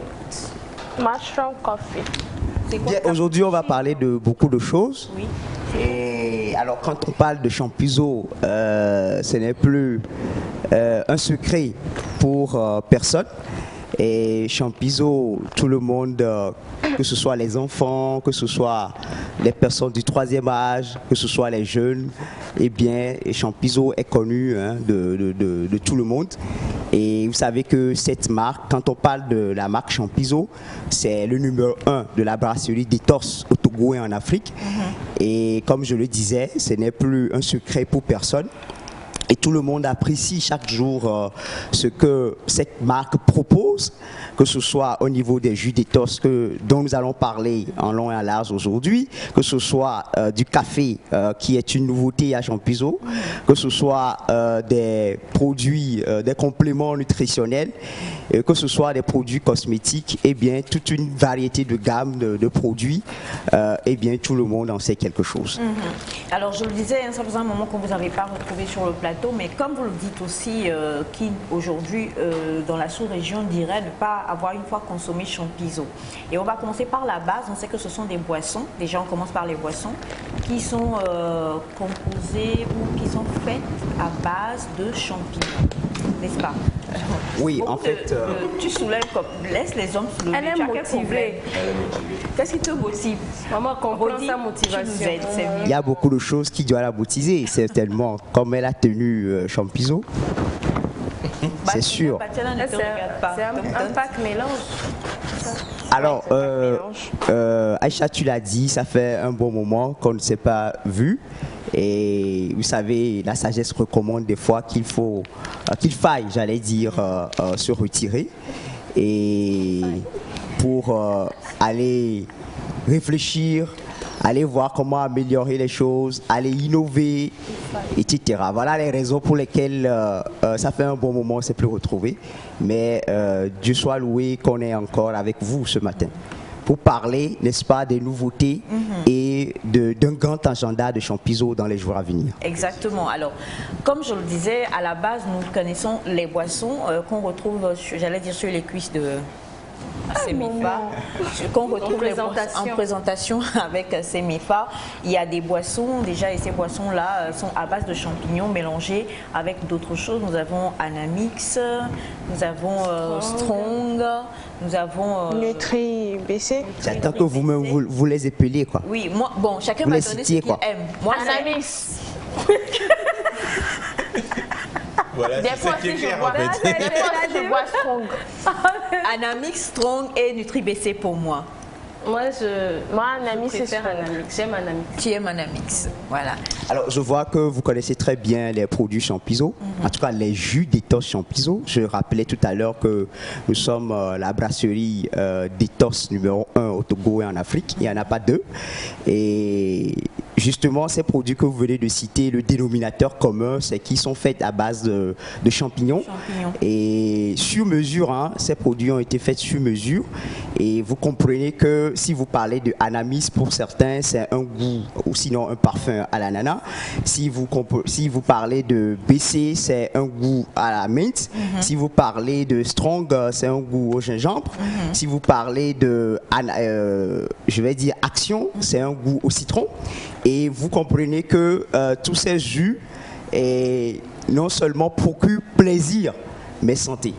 Mushroom coffee. C'est quoi Bien, aujourd'hui, on va parler de beaucoup de choses. Oui. Et alors, quand on parle de Champizo, ce n'est plus un secret pour personne. Et Champizo, tout le monde, que ce soit les enfants, que ce soit les personnes du 3e âge, que ce soit les jeunes, eh bien, Champizo est connu de tout le monde. Et vous savez que cette marque, quand on parle de la marque Champizo, c'est le numéro 1 de la brasserie d'Ethos au Togo et en Afrique. Et comme je le disais, ce n'est plus un secret pour personne. Et tout le monde apprécie chaque jour ce que cette marque propose, que ce soit au niveau des jus d'Ethos dont nous allons parler en long et en large aujourd'hui, que ce soit du café qui est une nouveauté à Champizo, que ce soit des produits, des compléments nutritionnels, que ce soit des produits cosmétiques, et bien toute une variété de gamme de produits, et bien tout le monde en sait quelque chose. Alors je le disais, ça faisait un moment qu'on ne vous avait pas retrouvé sur le plateau, mais comme vous le dites aussi, qui aujourd'hui dans la sous-région dirait ne pas avoir une fois consommé Champizo. Et on va commencer par la base. On sait que ce sont des boissons. Déjà on commence par les boissons qui sont composées ou qui sont faites à base de champignons, n'est-ce pas? Oui, en fait... Tu soulèves comme... Laisse les hommes soulever. Elle est motivée. Qu'est-ce qui te motive? Maman comprend sa motivation. Tu nous aides, c'est mieux. Il y a beaucoup de choses qui doivent la motiver, certainement, comme elle a tenu Champizo. C'est sûr. Batiana ne te regarde pas. C'est un pack mélange. Alors, Aïcha, tu l'as dit, ça fait un bon moment qu'on ne s'est pas vu. Et vous savez, la sagesse recommande des fois qu'il faille, j'allais dire, se retirer. Et pour aller réfléchir, aller voir comment améliorer les choses, aller innover, etc. Voilà les raisons pour lesquelles ça fait un bon moment, on ne s'est plus retrouvé. Mais Dieu soit loué qu'on est encore avec vous ce matin pour parler, n'est-ce pas, des nouveautés et d'un grand agenda de Champizo dans les jours à venir. Exactement. Alors, comme je le disais, à la base, nous connaissons les boissons qu'on retrouve, j'allais dire, sur les cuisses de... Semifa, qu'on retrouve en présentation avec Semifa. Il y a des boissons déjà, et ces boissons-là sont à base de champignons mélangés avec d'autres choses. Nous avons Anamix, nous avons Strong, nous avons Nutri-BC. J'attends que vous-même vous les épeliez, quoi. Oui, moi, bon, chacun Vous va les donner citiez, ce qu'il quoi. aime. Moi, Anamix. Voilà, Des c'est fois ça qui est aussi, je clair, bois, en fait. des fois aussi, je bois strong. Anamix, Strong et Nutri-BC pour moi. Moi, Anamix, c'est préfère strong. Anamix. J'aime Anamix. Tu aimes Anamix, voilà. Alors, je vois que vous connaissez très bien les produits Champizo, en tout cas les jus d'Ethos Champizo. Je rappelais tout à l'heure que nous sommes la brasserie d'Ethos numéro 1 au Togo et en Afrique. Il n'y en a pas deux. Et justement, ces produits que vous venez de citer, le dénominateur commun, c'est qu'ils sont faits à base de champignons. Et sur mesure, hein, ces produits ont été faits sur mesure. Et vous comprenez que si vous parlez de Anamis, pour certains, c'est un goût ou sinon un parfum à l'ananas. Si vous parlez de BC, c'est un goût à la menthe. Si vous parlez de Strong, c'est un goût au gingembre. Si vous parlez de, je vais dire, Action, c'est un goût au citron. Et vous comprenez que tous ces jus non seulement procurent plaisir, mais santé.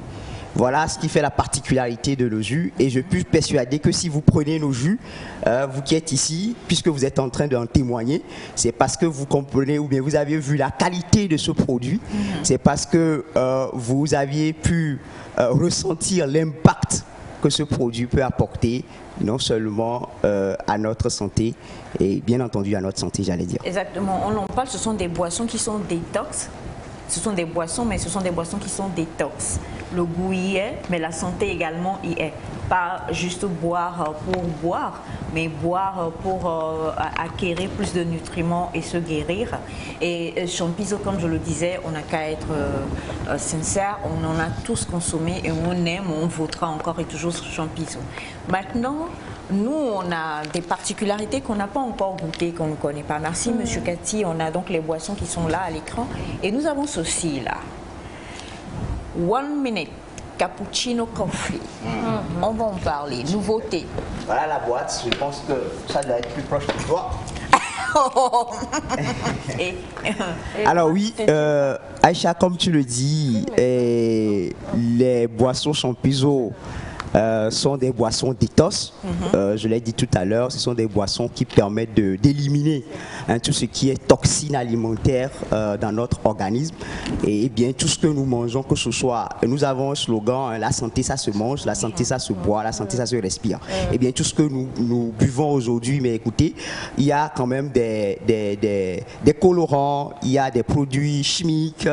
Voilà ce qui fait la particularité de nos jus. Et je suis persuadé que si vous prenez nos jus, vous qui êtes ici, puisque vous êtes en train d'en témoigner, c'est parce que vous comprenez ou bien vous avez vu la qualité de ce produit. C'est parce que vous aviez pu ressentir l'impact que ce produit peut apporter, non seulement à notre santé, et bien entendu à notre santé, j'allais dire. Exactement, on en parle, ce sont des boissons qui sont détox. Ce sont des boissons, mais ce sont des boissons qui sont détox. Le goût y est, mais la santé également y est. Pas juste boire pour boire, mais boire pour acquérir plus de nutriments et se guérir. Et Champiso, comme je le disais, on n'a qu'à être sincère, on en a tous consommé et on aime, on votera encore et toujours Champiso. Maintenant, nous, on a des particularités qu'on n'a pas encore goûtées, qu'on ne connaît pas. Merci, Monsieur Cathy. On a donc les boissons qui sont là à l'écran. Et nous avons ceci, là. 1 minute cappuccino coffee. On va en parler. Nouveauté. Voilà la boîte. Je pense que ça doit être plus proche de toi. Alors oui, Aïcha, comme tu le dis, les boissons Champiso sont des boissons détox. Je l'ai dit tout à l'heure, ce sont des boissons qui permettent d'éliminer tout ce qui est toxine alimentaire dans notre organisme. Et bien tout ce que nous mangeons, que ce soit, nous avons un slogan, la santé ça se mange, la santé ça se boit, la santé ça se respire. Et bien tout ce que nous buvons aujourd'hui, mais écoutez, il y a quand même des colorants, il y a des produits chimiques,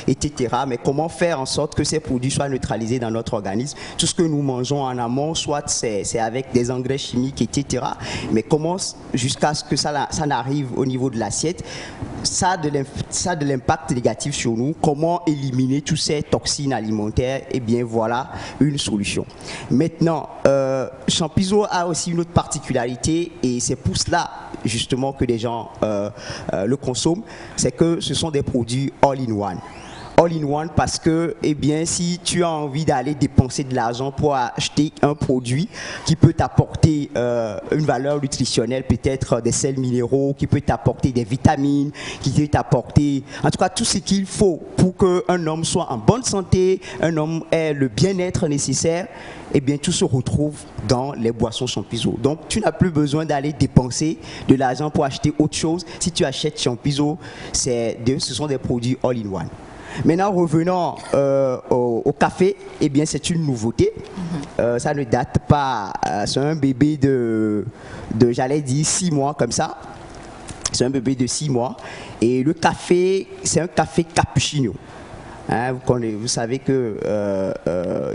etc. Mais comment faire en sorte que ces produits soient neutralisés dans notre organisme? Tout ce que nous mangeons en amont, soit c'est avec des engrais chimiques, etc. Mais comment, jusqu'à ce que ça n'arrive au niveau de l'assiette, ça a de l'impact négatif sur nous. Comment éliminer toutes ces toxines alimentaires? Eh bien voilà une solution. Maintenant, Champiso a aussi une autre particularité et c'est pour cela justement que les gens le consomment, c'est que ce sont des produits all-in-one. All-in-one parce que, eh bien, si tu as envie d'aller dépenser de l'argent pour acheter un produit qui peut t'apporter une valeur nutritionnelle, peut-être des sels minéraux, qui peut t'apporter des vitamines, qui peut t'apporter, en tout cas, tout ce qu'il faut pour qu'un homme soit en bonne santé, un homme ait le bien-être nécessaire, eh bien, tout se retrouve dans les boissons Champiso. Donc, tu n'as plus besoin d'aller dépenser de l'argent pour acheter autre chose. Si tu achètes Champiso, ce sont des produits all-in-one. Maintenant, revenons au café, eh bien c'est une nouveauté. Ça ne date pas, c'est un bébé de j'allais dire 6 mois comme ça. C'est un bébé de 6 mois. Et le café, c'est un café cappuccino. Hein, vous savez que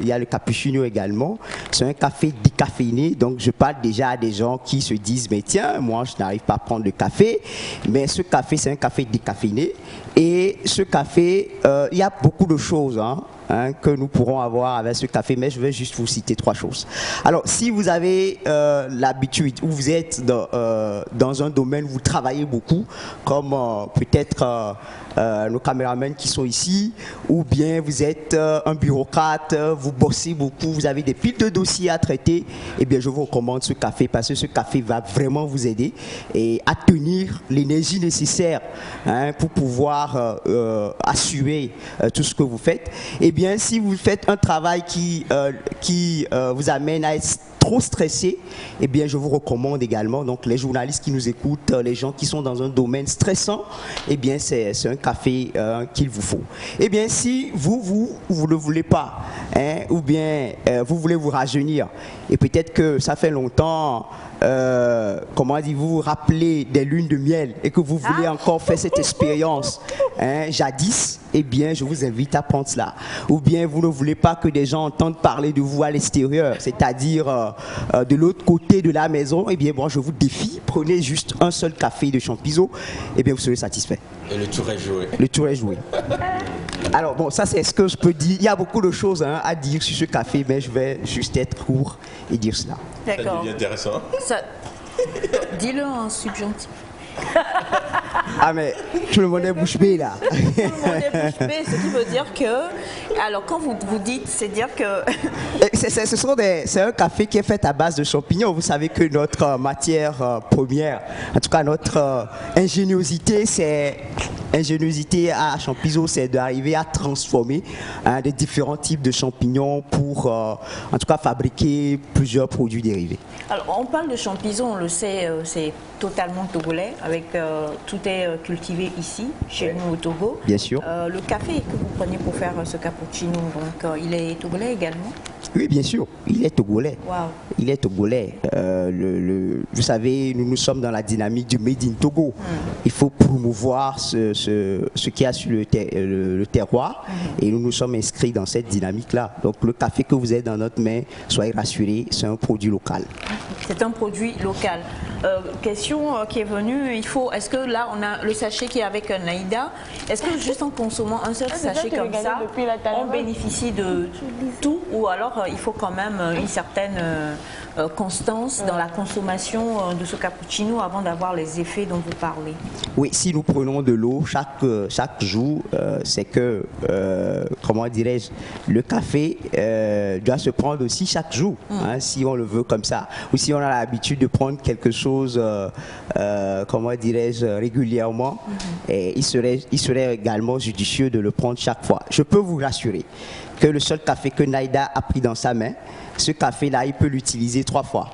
il y a le cappuccino également. C'est un café décaféiné. Donc je parle déjà à des gens qui se disent mais tiens, moi je n'arrive pas à prendre de café. Mais ce café, c'est un café décaféiné. Et ce café, il y a beaucoup de choses que nous pourrons avoir avec ce café, mais je vais juste vous citer 3 choses. Alors, si vous avez l'habitude ou vous êtes dans un domaine où vous travaillez beaucoup, comme peut-être nos caméramans qui sont ici, ou bien vous êtes un bureaucrate, vous bossez beaucoup, vous avez des piles de dossiers à traiter, eh bien, je vous recommande ce café parce que ce café va vraiment vous aider et à tenir l'énergie nécessaire pour pouvoir assurer tout ce que vous faites. Et bien, si vous faites un travail qui vous amène à être trop stressé, eh bien, je vous recommande également, donc les journalistes qui nous écoutent, les gens qui sont dans un domaine stressant, eh bien, c'est un café qu'il vous faut. Eh bien, si vous ne voulez pas, ou bien vous voulez vous rajeunir, et peut-être que ça fait longtemps, comment dites-vous, vous rappelez des lunes de miel et que vous voulez encore faire cette expérience jadis, eh bien, je vous invite à prendre cela. Ou bien, vous ne voulez pas que des gens entendent parler de vous à l'extérieur, c'est-à-dire de l'autre côté de la maison, eh bien, moi, je vous défie, prenez juste un seul café de Champiso, eh bien, vous serez satisfait. Et le tour est joué. Le tour est joué. Alors, bon, ça, c'est ce que je peux dire. Il y a beaucoup de choses à dire sur ce café, mais je vais juste être court et dire cela. Ça devient intéressant. Dis-le en subjonctif. Ah mais tout le monde est bouche bée là. Tout le monde est bouche bée, ce qui veut dire que, alors quand vous dites, c'est dire que... C'est un café qui est fait à base de champignons. Vous savez que notre matière première, en tout cas notre ingéniosité, c'est ingéniosité à Champiso, c'est d'arriver à transformer des différents types de champignons pour, en tout cas, fabriquer plusieurs produits dérivés. Alors, on parle de Champiso, on le sait, c'est totalement togolais, avec tout est cultivé ici, chez nous au Togo. Bien sûr. Le café que vous prenez pour faire ce cappuccino, donc, il est togolais également? Oui, bien sûr, il est togolais. Wow. Il est togolais. Vous savez, nous sommes dans la dynamique du Made in Togo. Il faut promouvoir ce qu'il y a sur le terroir et nous sommes inscrits dans cette dynamique-là. Donc le café que vous avez dans notre main, soyez rassurés, c'est un produit local. C'est un produit local. Question qui est venue, est-ce que là on a le sachet qui est avec Naïda, est-ce que juste en consommant un seul sachet comme ça, on bénéficie de tout ou alors il faut quand même une certaine constance dans la consommation de ce cappuccino avant d'avoir les effets dont vous parlez? Oui, si nous prenons de l'eau chaque jour, c'est que, comment dirais-je, le café doit se prendre aussi chaque jour, hein, si on le veut comme ça. Ou si on a l'habitude de prendre quelque chose, comment dirais-je, régulièrement, et il serait également judicieux de le prendre chaque fois. Je peux vous rassurer que le seul café que Naïda a pris dans sa main, ce café-là, il peut l'utiliser 3 fois.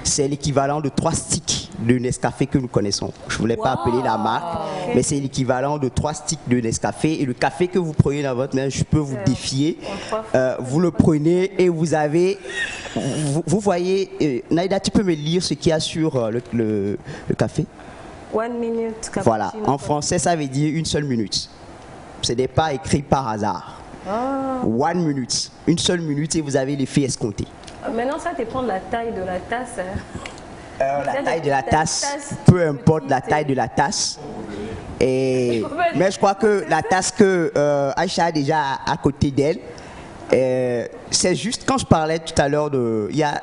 C'est l'équivalent de 3 sticks de Nescafé que nous connaissons. Je ne voulais pas appeler la marque, mais c'est l'équivalent de 3 sticks de Nescafé. Et le café que vous prenez dans votre main, je peux vous défier. Vous le prenez et vous avez... Vous voyez... Naïda, tu peux me lire ce qu'il y a sur le café? 1 minute cappuccino. Voilà. En français, ça veut dire 1 seule minute. Ce n'est pas écrit par hasard. 1 minute. 1 seule minute et vous avez l'effet escompté. Maintenant, ça dépend de la taille de la tasse. La taille de la tasse, peu importe la taille de la tasse. Mais je crois que la tasse que Aïcha a déjà à côté d'elle, c'est juste, quand je parlais tout à l'heure,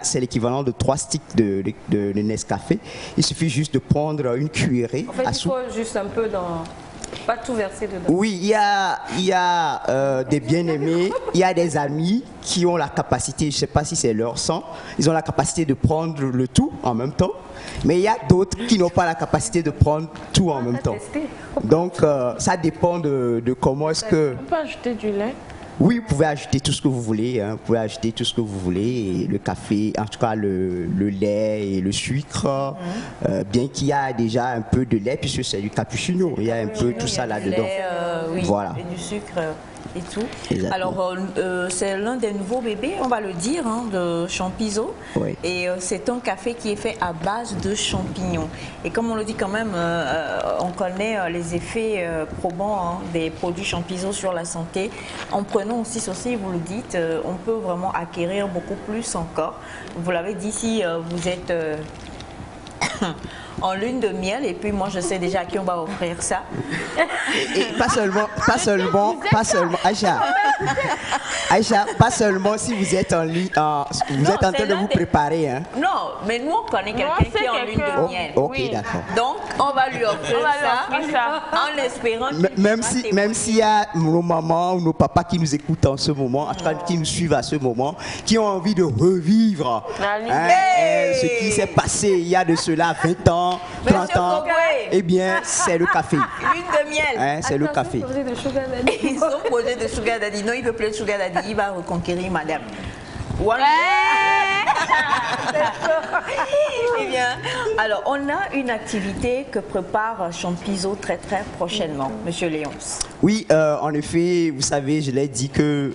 c'est l'équivalent de 3 sticks de Nescafé. Il suffit juste de prendre une cuillerée en fait, à soupe. Il faut juste un peu pas tout verser dedans. Oui, il y a des bien-aimés, il y a des amis qui ont la capacité, je ne sais pas si c'est leur sang, ils ont la capacité de prendre le tout en même temps, mais il y a d'autres qui n'ont pas la capacité de prendre tout en même temps. Donc, ça dépend de comment est-ce que... On peut ajouter du lait? Oui, vous pouvez ajouter tout ce que vous voulez, hein. Vous pouvez ajouter tout ce que vous voulez, et le café, en tout cas le lait et le sucre, bien qu'il y a déjà un peu de lait, puisque c'est du cappuccino, il y a un peu tout ça là-dedans. Oui, voilà. Et du sucre et tout. Exactement. Alors, c'est l'un des nouveaux bébés, on va le dire, hein, de Champiso. Oui. Et c'est un café qui est fait à base de champignons. Et comme on le dit quand même, on connaît les effets probants, hein, des produits Champiso sur la santé. En prenant aussi ceci, vous le dites, on peut vraiment acquérir beaucoup plus encore. Vous l'avez dit, si vous êtes... en lune de miel, et puis moi je sais déjà à qui on va offrir ça. Et pas seulement, Aïcha, pas seulement si vous êtes vous êtes en train de vous préparer. Hein. Non, mais nous on connaît quelqu'un qui est en lune de miel. Ok, oui. d'accord. Donc on va lui offrir ça en espérant même s'il y a nos mamans ou nos papas qui nous écoutent en ce moment, en tout cas qui nous suivent à ce moment, qui ont envie de revivre ce qui s'est passé il y a de cela 20 ans, 30 ans, eh bien, c'est le café. Lune de miel. Hein, c'est le café. Ils ont posé de sugar daddy. Non, il veut plus de sugar daddy. Il va reconquérir madame. Eh bien, alors, on a une activité que prépare Champiso très prochainement, Monsieur Léonce. Oui, en effet, vous savez, je l'ai dit que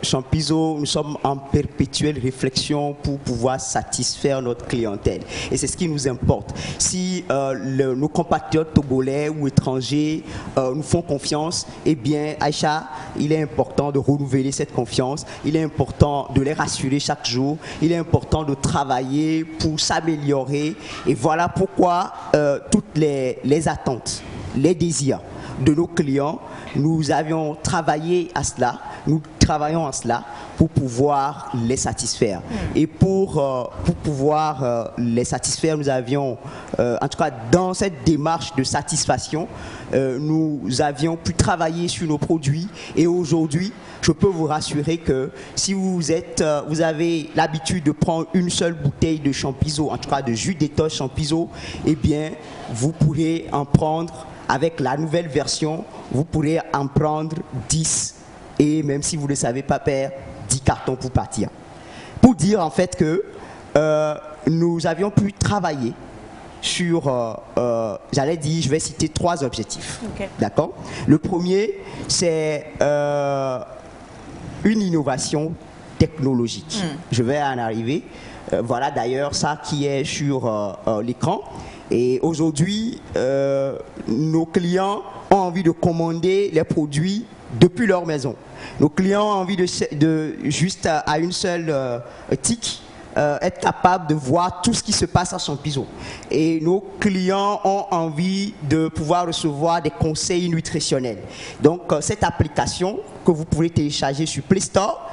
Champiso, nous sommes en perpétuelle réflexion pour pouvoir satisfaire notre clientèle. Et c'est ce qui nous importe. Si nos compatriotes togolais ou étrangers nous font confiance, eh bien, Aïcha, il est important de renouveler cette confiance. Il est important de les rassurer chaque jour. Il est important de travailler pour s'améliorer. Et voilà pourquoi toutes les attentes, les désirs de nos clients, nous avions travaillé à cela, nous travaillons à cela pour pouvoir les satisfaire. Et pour pouvoir les satisfaire, nous avions, en tout cas dans cette démarche de satisfaction, nous avions pu travailler sur nos produits. Et aujourd'hui, je peux vous rassurer que si vous avez l'habitude de prendre une seule bouteille de Champiso, en tout cas de jus d'étoge Champiso, eh bien, vous pourrez en prendre avec la nouvelle version, vous pourrez en prendre 10 et même si vous ne savez pas faire, 10 cartons pour partir. Pour dire en fait que nous avions pu travailler sur, j'allais dire, je vais citer 3 objectifs. Okay. D'accord? Le premier, c'est une innovation technologique. Je vais en arriver. Voilà d'ailleurs ça qui est sur l'écran. Et aujourd'hui, nos clients ont envie de commander les produits depuis leur maison. Nos clients ont envie de juste à une seule tic, être capable de voir tout ce qui se passe à Champizo. Et nos clients ont envie de pouvoir recevoir des conseils nutritionnels. Donc, cette application que vous pouvez télécharger sur Play Store,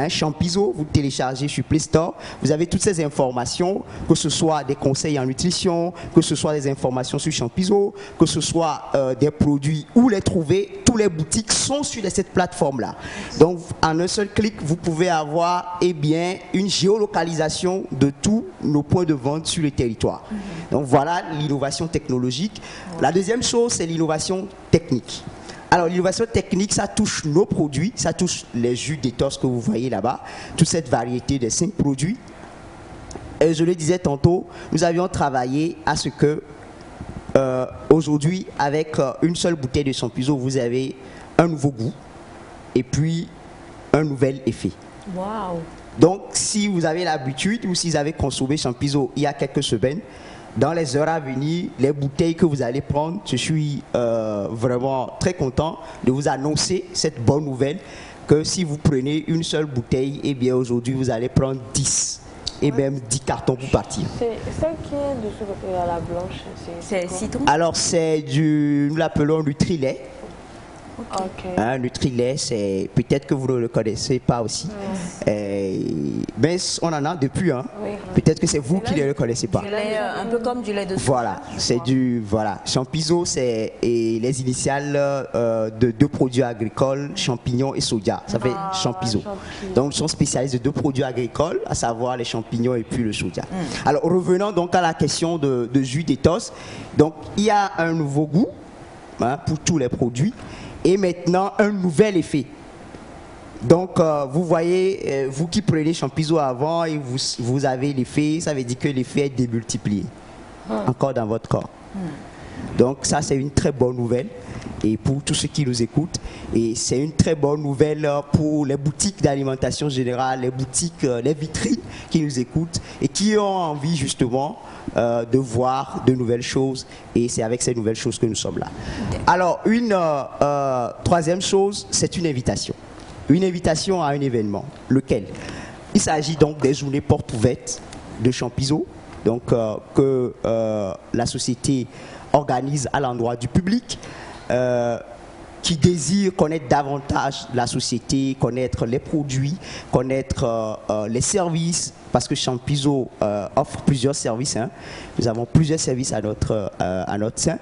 Champizo, vous téléchargez sur Play Store, vous avez toutes ces informations, que ce soit des conseils en nutrition, que ce soit des informations sur Champizo, que ce soit des produits, où les trouver, tous les boutiques sont sur cette plateforme-là. Donc, en un seul clic, vous pouvez avoir une géolocalisation de tous nos points de vente sur le territoire. Donc, voilà l'innovation technologique. La deuxième chose, c'est l'innovation technique. Alors, l'innovation technique, ça touche nos produits, ça touche les jus d'éthos que vous voyez là-bas, toute cette variété de 5 produits. Et je le disais tantôt, nous avions travaillé à ce que, aujourd'hui, avec une seule bouteille de Champizo, vous avez un nouveau goût et puis un nouvel effet. Wow. Donc, si vous avez l'habitude ou si vous avez consommé Champizo il y a quelques semaines, dans les heures à venir, les bouteilles que vous allez prendre, je suis vraiment très content de vous annoncer cette bonne nouvelle que si vous prenez une seule bouteille, eh bien aujourd'hui vous allez prendre 10 et même 10 cartons pour partir. C'est celle qui est dessous la blanche, c'est citron. Alors c'est nous l'appelons Nutrilait. Okay. Nutrilait, c'est peut-être que vous ne le connaissez pas aussi. Mais on en a depuis. Oui. Peut-être que c'est vous qui ne le connaissez pas. Un peu comme du lait de soja. Voilà, c'est du Champizo, c'est les initiales de 2 produits agricoles, champignons et soja. Ça fait Champizo. Donc, nous sommes spécialistes de 2 produits agricoles, à savoir les champignons et puis le soja. Alors, revenons donc à la question de jus d'éthos. Donc, il y a un nouveau goût pour tous les produits. Et maintenant, un nouvel effet. Donc, vous voyez, vous qui prenez Champizo avant et vous avez l'effet, ça veut dire que l'effet est démultiplié encore dans votre corps. Donc, ça, c'est une très bonne nouvelle et pour tous ceux qui nous écoutent. Et c'est une très bonne nouvelle pour les boutiques d'alimentation générale, les boutiques, les vitrines qui nous écoutent et qui ont envie justement de voir de nouvelles choses. Et c'est avec ces nouvelles choses que nous sommes là. Alors, une troisième chose, c'est une invitation. Une invitation à un événement. Lequel? Il s'agit donc des journées portes ouvertes de Champizo, donc que la société organise à l'endroit du public qui désire connaître davantage la société, connaître les produits, connaître les services, parce que Champizo offre plusieurs services. Nous avons plusieurs services à notre sein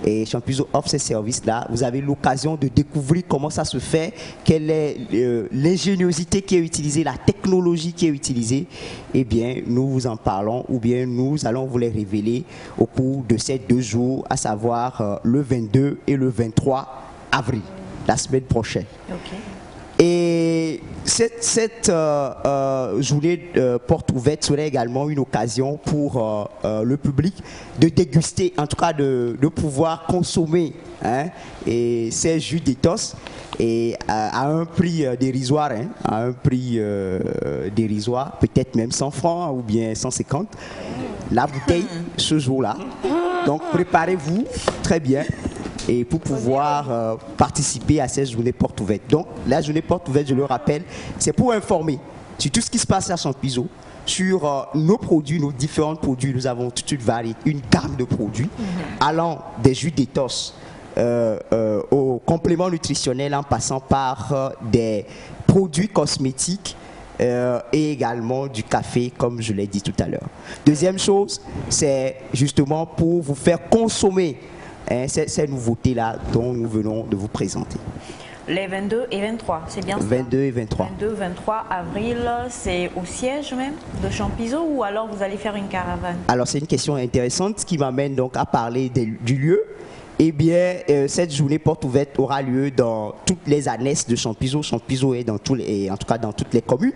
et Champizo offre ces services-là. Vous avez l'occasion de découvrir comment ça se fait, quelle est l'ingéniosité qui est utilisée, la technologie qui est utilisée. Eh bien, nous vous en parlons ou bien nous allons vous les révéler au cours de ces 2 jours, à savoir le 22 et le 23 avril, la semaine prochaine. Okay. Et cette journée porte ouverte serait également une occasion pour le public de déguster, en tout cas de pouvoir consommer et ces jus d'éthos et à un prix dérisoire, à un prix dérisoire, peut-être même 100 francs ou bien 150 la bouteille ce jour-là. Donc préparez-vous très bien et pour pouvoir participer à ces journées portes ouvertes. Donc, la journée porte ouverte, je le rappelle, c'est pour informer sur tout ce qui se passe à Champizo, sur nos produits, nos différents produits. Nous avons toute une variété, une gamme de produits, allant des jus d'éthos aux compléments nutritionnels, en passant par des produits cosmétiques et également du café, comme je l'ai dit tout à l'heure. Deuxième chose, c'est justement pour vous faire consommer ces nouveautés-là dont nous venons de vous présenter. Les 22 et 23, c'est bien ça? 22 et 23. 22 23 avril, c'est au siège même de Champizo ou alors vous allez faire une caravane? Alors c'est une question intéressante qui m'amène donc à parler du lieu. eh bien, cette journée porte ouverte aura lieu dans toutes les annexes de Champizo. Champizo est dans en tout cas dans toutes les communes.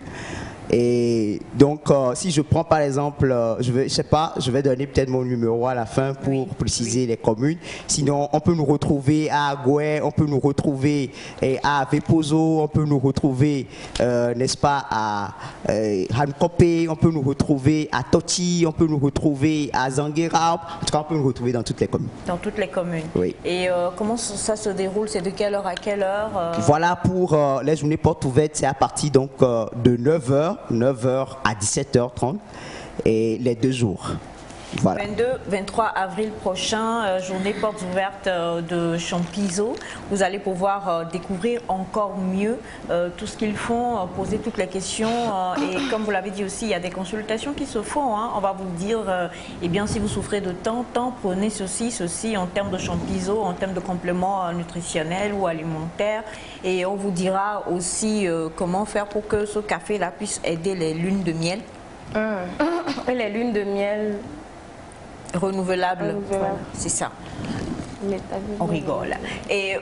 Et donc, si je prends par exemple, je vais donner peut-être mon numéro à la fin pour préciser les communes. Sinon, on peut nous retrouver à Agoué, on peut nous retrouver à Vepozo, on peut nous retrouver, n'est-ce pas, à Hankopé, on peut nous retrouver à Toti, on peut nous retrouver à Zanguera. En tout cas, on peut nous retrouver dans toutes les communes. Dans toutes les communes. Oui. Et comment ça se déroule? C'est de quelle heure à quelle heure? Voilà, pour les journées portes ouvertes, c'est à partir donc de 9h à 17h30 et les 2 jours. Voilà. 22-23 avril prochain, journée portes ouvertes de Champizo. Vous allez pouvoir découvrir encore mieux tout ce qu'ils font, poser toutes les questions. Et comme vous l'avez dit aussi, il y a des consultations qui se font. Hein. On va vous dire, eh bien, si vous souffrez de tant, prenez ceci en termes de Champizo, en termes de compléments nutritionnels ou alimentaires. Et on vous dira aussi comment faire pour que ce café-là puisse aider les lunes de miel. Et les lunes de miel renouvelable. C'est ça. On rigole. Et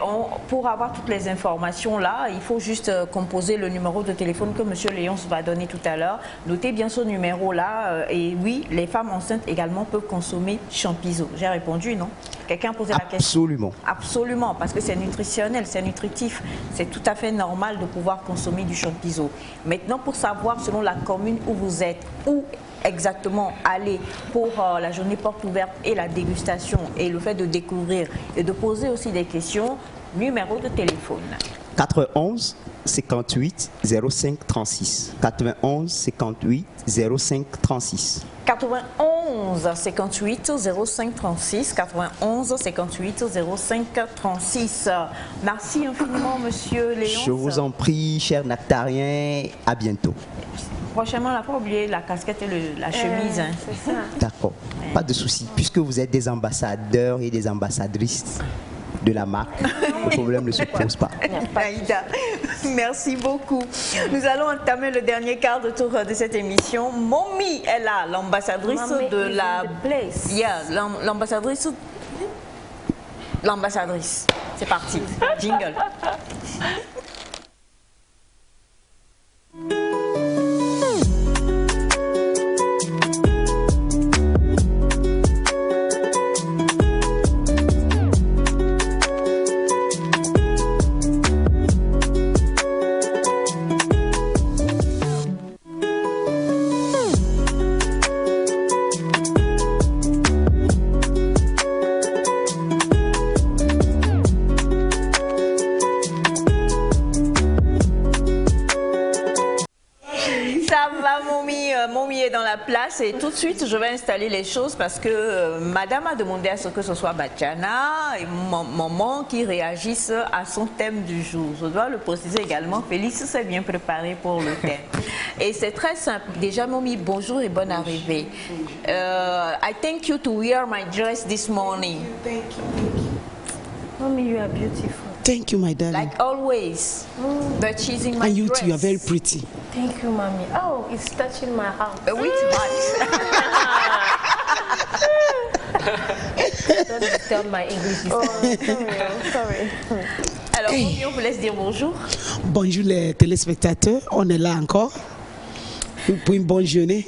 pour avoir toutes les informations là, il faut juste composer le numéro de téléphone que M. Léonce va donner tout à l'heure. Notez bien ce numéro là. Et oui, les femmes enceintes également peuvent consommer Champizo. J'ai répondu, non? Quelqu'un posait la question? Absolument. Absolument, parce que c'est nutritionnel, c'est nutritif. C'est tout à fait normal de pouvoir consommer du Champizo. Maintenant, pour savoir selon la commune où vous êtes, où exactement aller pour la journée porte ouverte et la dégustation et le fait de découvrir et de poser aussi des questions, numéro de téléphone. 91 58 05 36. 91 58 05 36. 91 58 05 36. 91 58 05 36. Merci infiniment, Monsieur Léonce. Je vous en prie, cher Nectarien, à bientôt. Prochainement, on n'a pas oublié la casquette et la chemise. Hein. C'est ça. D'accord, pas de souci. Puisque vous êtes des ambassadeurs et des ambassadrices de la marque, le problème ne se pose pas. Aïda, merci beaucoup. Nous allons entamer le dernier quart de tour de cette émission. Mommy est là, l'ambassadrice de la... Yeah, l'ambassadrice... L'ambassadrice. C'est parti. Jingle. Mommy est dans la place et tout de suite je vais installer les choses parce que madame a demandé à ce que ce soit Bachana et maman qui réagissent à son thème du jour. Je dois le préciser également, Félix s'est bien préparé pour le thème. Et c'est très simple. Déjà Mommy, bonjour et bonne arrivée. I thank you to wear my dress this morning. Thank you. Mommy, you are beautiful. Thank you, my darling. Like always. But she's in my and you dress. too, you are very pretty. Thank you, mommy. Oh, it's touching my heart. Which part? Don't disturb my English. Oh, sorry. Alors, Mommy, on vous laisse dire bonjour. Bonjour les téléspectateurs, on est là encore pour une bonne journée.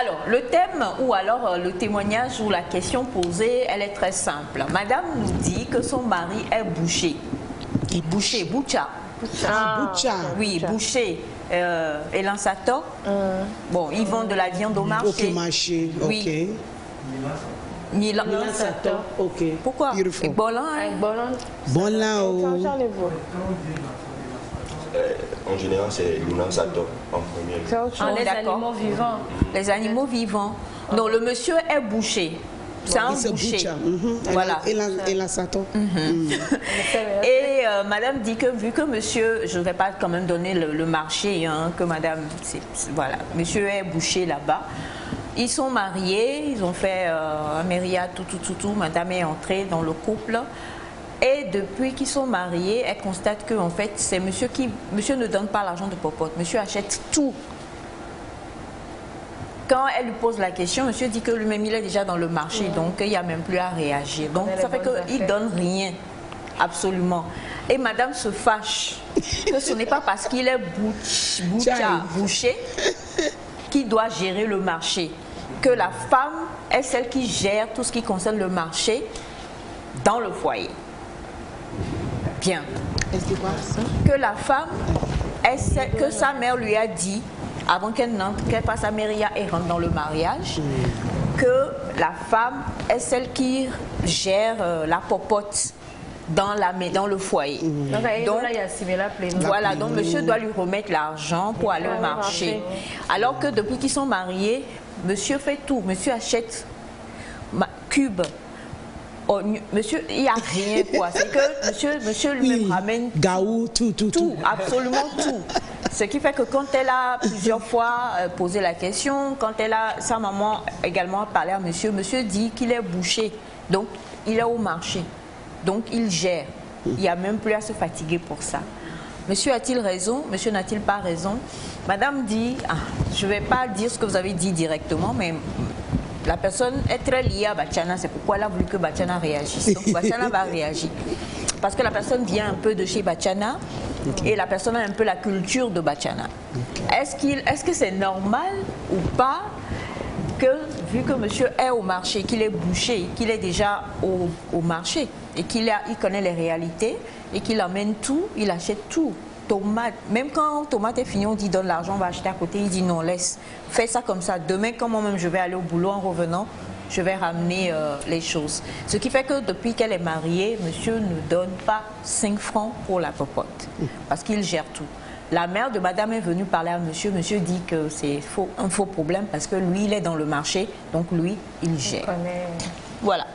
Alors, le thème ou alors le témoignage ou la question posée, elle est très simple. Madame nous dit que son mari est boucher. Boucha. Boucha. Oui, boucher. Et Lansato. Bon, ils vendent de la viande au marché. Ok, marché, ok. Oui. Lansato, ok. Pourquoi? Beautiful. Bon là, En général, c'est Lansato en premier. Les animaux vivants. Les animaux vivants. Donc, le monsieur est boucher. C'est un boucher. Voilà. Et Lansato. Et madame dit que vu que monsieur, je ne vais pas quand même donner le marché, hein, que madame, voilà, monsieur est boucher là-bas. Ils sont mariés, ils ont fait un myriade, tout. Madame est entrée dans le couple. Et depuis qu'ils sont mariés, elle constate que en fait, c'est monsieur qui... Monsieur ne donne pas l'argent de popote. Monsieur achète tout. Quand quand elle lui pose la question, monsieur dit que lui-même, il est déjà dans le marché, donc il n'y a même plus à réagir. Donc ça fait qu'il ne donne rien, absolument. Et madame se fâche que ce n'est pas parce qu'il est boucher qui doit gérer le marché, que la femme est celle qui gère tout ce qui concerne le marché dans le foyer. Bien. Que la femme est celle que sa mère lui a dit avant qu'elle fasse sa méria et rentre dans le mariage, que la femme est celle qui gère la popote dans le foyer. Donc, voilà, donc monsieur doit lui remettre l'argent pour aller au marché. Alors que depuis qu'ils sont mariés, monsieur fait tout. Monsieur achète cube. Oh, monsieur, il n'y a rien quoi. C'est que monsieur lui ramène gaou, tout. Tout, absolument tout. Ce qui fait que quand elle a plusieurs fois posé la question, quand sa maman également a parlé à monsieur, monsieur dit qu'il est boucher. Donc, il est au marché. Donc, il gère. Il n'y a même plus à se fatiguer pour ça. Monsieur a-t-il raison? Monsieur n'a-t-il pas raison? Madame dit, je ne vais pas dire ce que vous avez dit directement, mais la personne est très liée à Bachana. C'est pourquoi elle a voulu que Bachana réagisse. Donc, Bachana va réagir. Parce que la personne vient un peu de chez Bachana et la personne a un peu la culture de Bachana. Est-ce que c'est normal ou pas que, vu que monsieur est au marché, qu'il est bouché, qu'il est déjà au marché et qu'il connaît les réalités et qu'il amène tout, il achète tout. Tomate, même quand tomate est fini, on dit donne l'argent, on va acheter à côté, il dit non, laisse, fais ça comme ça. Demain, quand moi-même je vais aller au boulot en revenant, je vais ramener les choses. Ce qui fait que depuis qu'elle est mariée, monsieur ne donne pas 5 francs pour la popote, parce qu'il gère tout. La mère de madame est venue parler à monsieur, monsieur dit que c'est un faux problème parce que lui, il est dans le marché, donc lui, il gère. Voilà.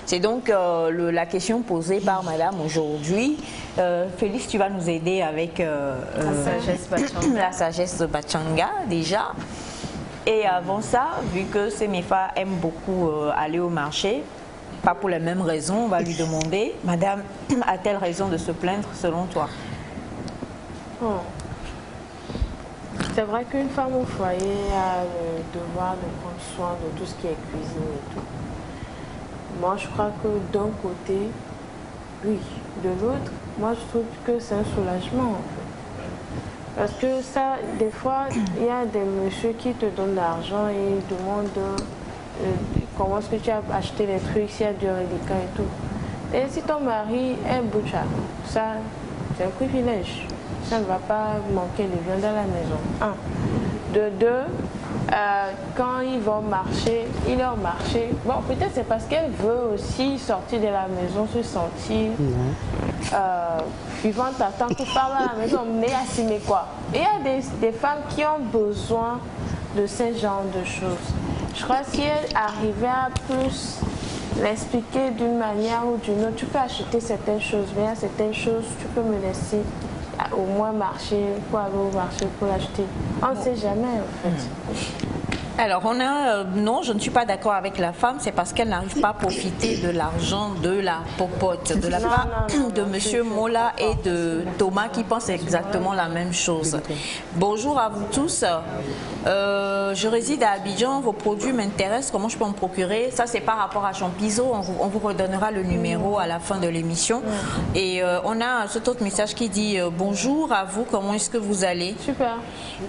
C'est donc la question posée par madame aujourd'hui. Félix, tu vas nous aider avec la sagesse de Bachanga déjà. Et avant ça, vu que Semifa aime beaucoup aller au marché, pas pour les mêmes raisons, on va lui demander, madame, a-t-elle raison de se plaindre selon toi? C'est vrai qu'une femme au foyer a le devoir de prendre soin de tout ce qui est cuisine et tout. Moi, je crois que d'un côté, oui. De l'autre, moi, je trouve que c'est un soulagement, en fait. Parce que ça, des fois, il y a des messieurs qui te donnent de l'argent et ils demandent comment est-ce que tu as acheté les trucs, s'il y a du reliquat et tout. Et si ton mari est boucher, ça, c'est un privilège. Ça ne va pas manquer de viande à la maison. 1. De 2, quand il va au marché, il est au marché. Bon, peut-être c'est parce qu'elle veut aussi sortir de la maison, se sentir vivante à temps pour parler à la maison, mais assumer quoi. Il y a des femmes qui ont besoin de ce genre de choses. Je crois que si elle arrivait à plus l'expliquer d'une manière ou d'une autre, tu peux acheter certaines choses, mais il y a certaines choses, tu peux me laisser au moins marcher, pour aller au marché, pour l'acheter. On ne sait jamais en fait. Alors, non, je ne suis pas d'accord avec la femme, c'est parce qu'elle n'arrive pas à profiter de l'argent de la popote, de la part de monsieur Mola et de Thomas qui pensent exactement la même chose. Bonjour à vous tous. Je réside à Abidjan, vos produits m'intéressent, comment je peux en procurer? Ça, c'est par rapport à Champizo, on vous redonnera le numéro à la fin de l'émission. Et on a cet autre message qui dit bonjour à vous, comment est-ce que vous allez? Super.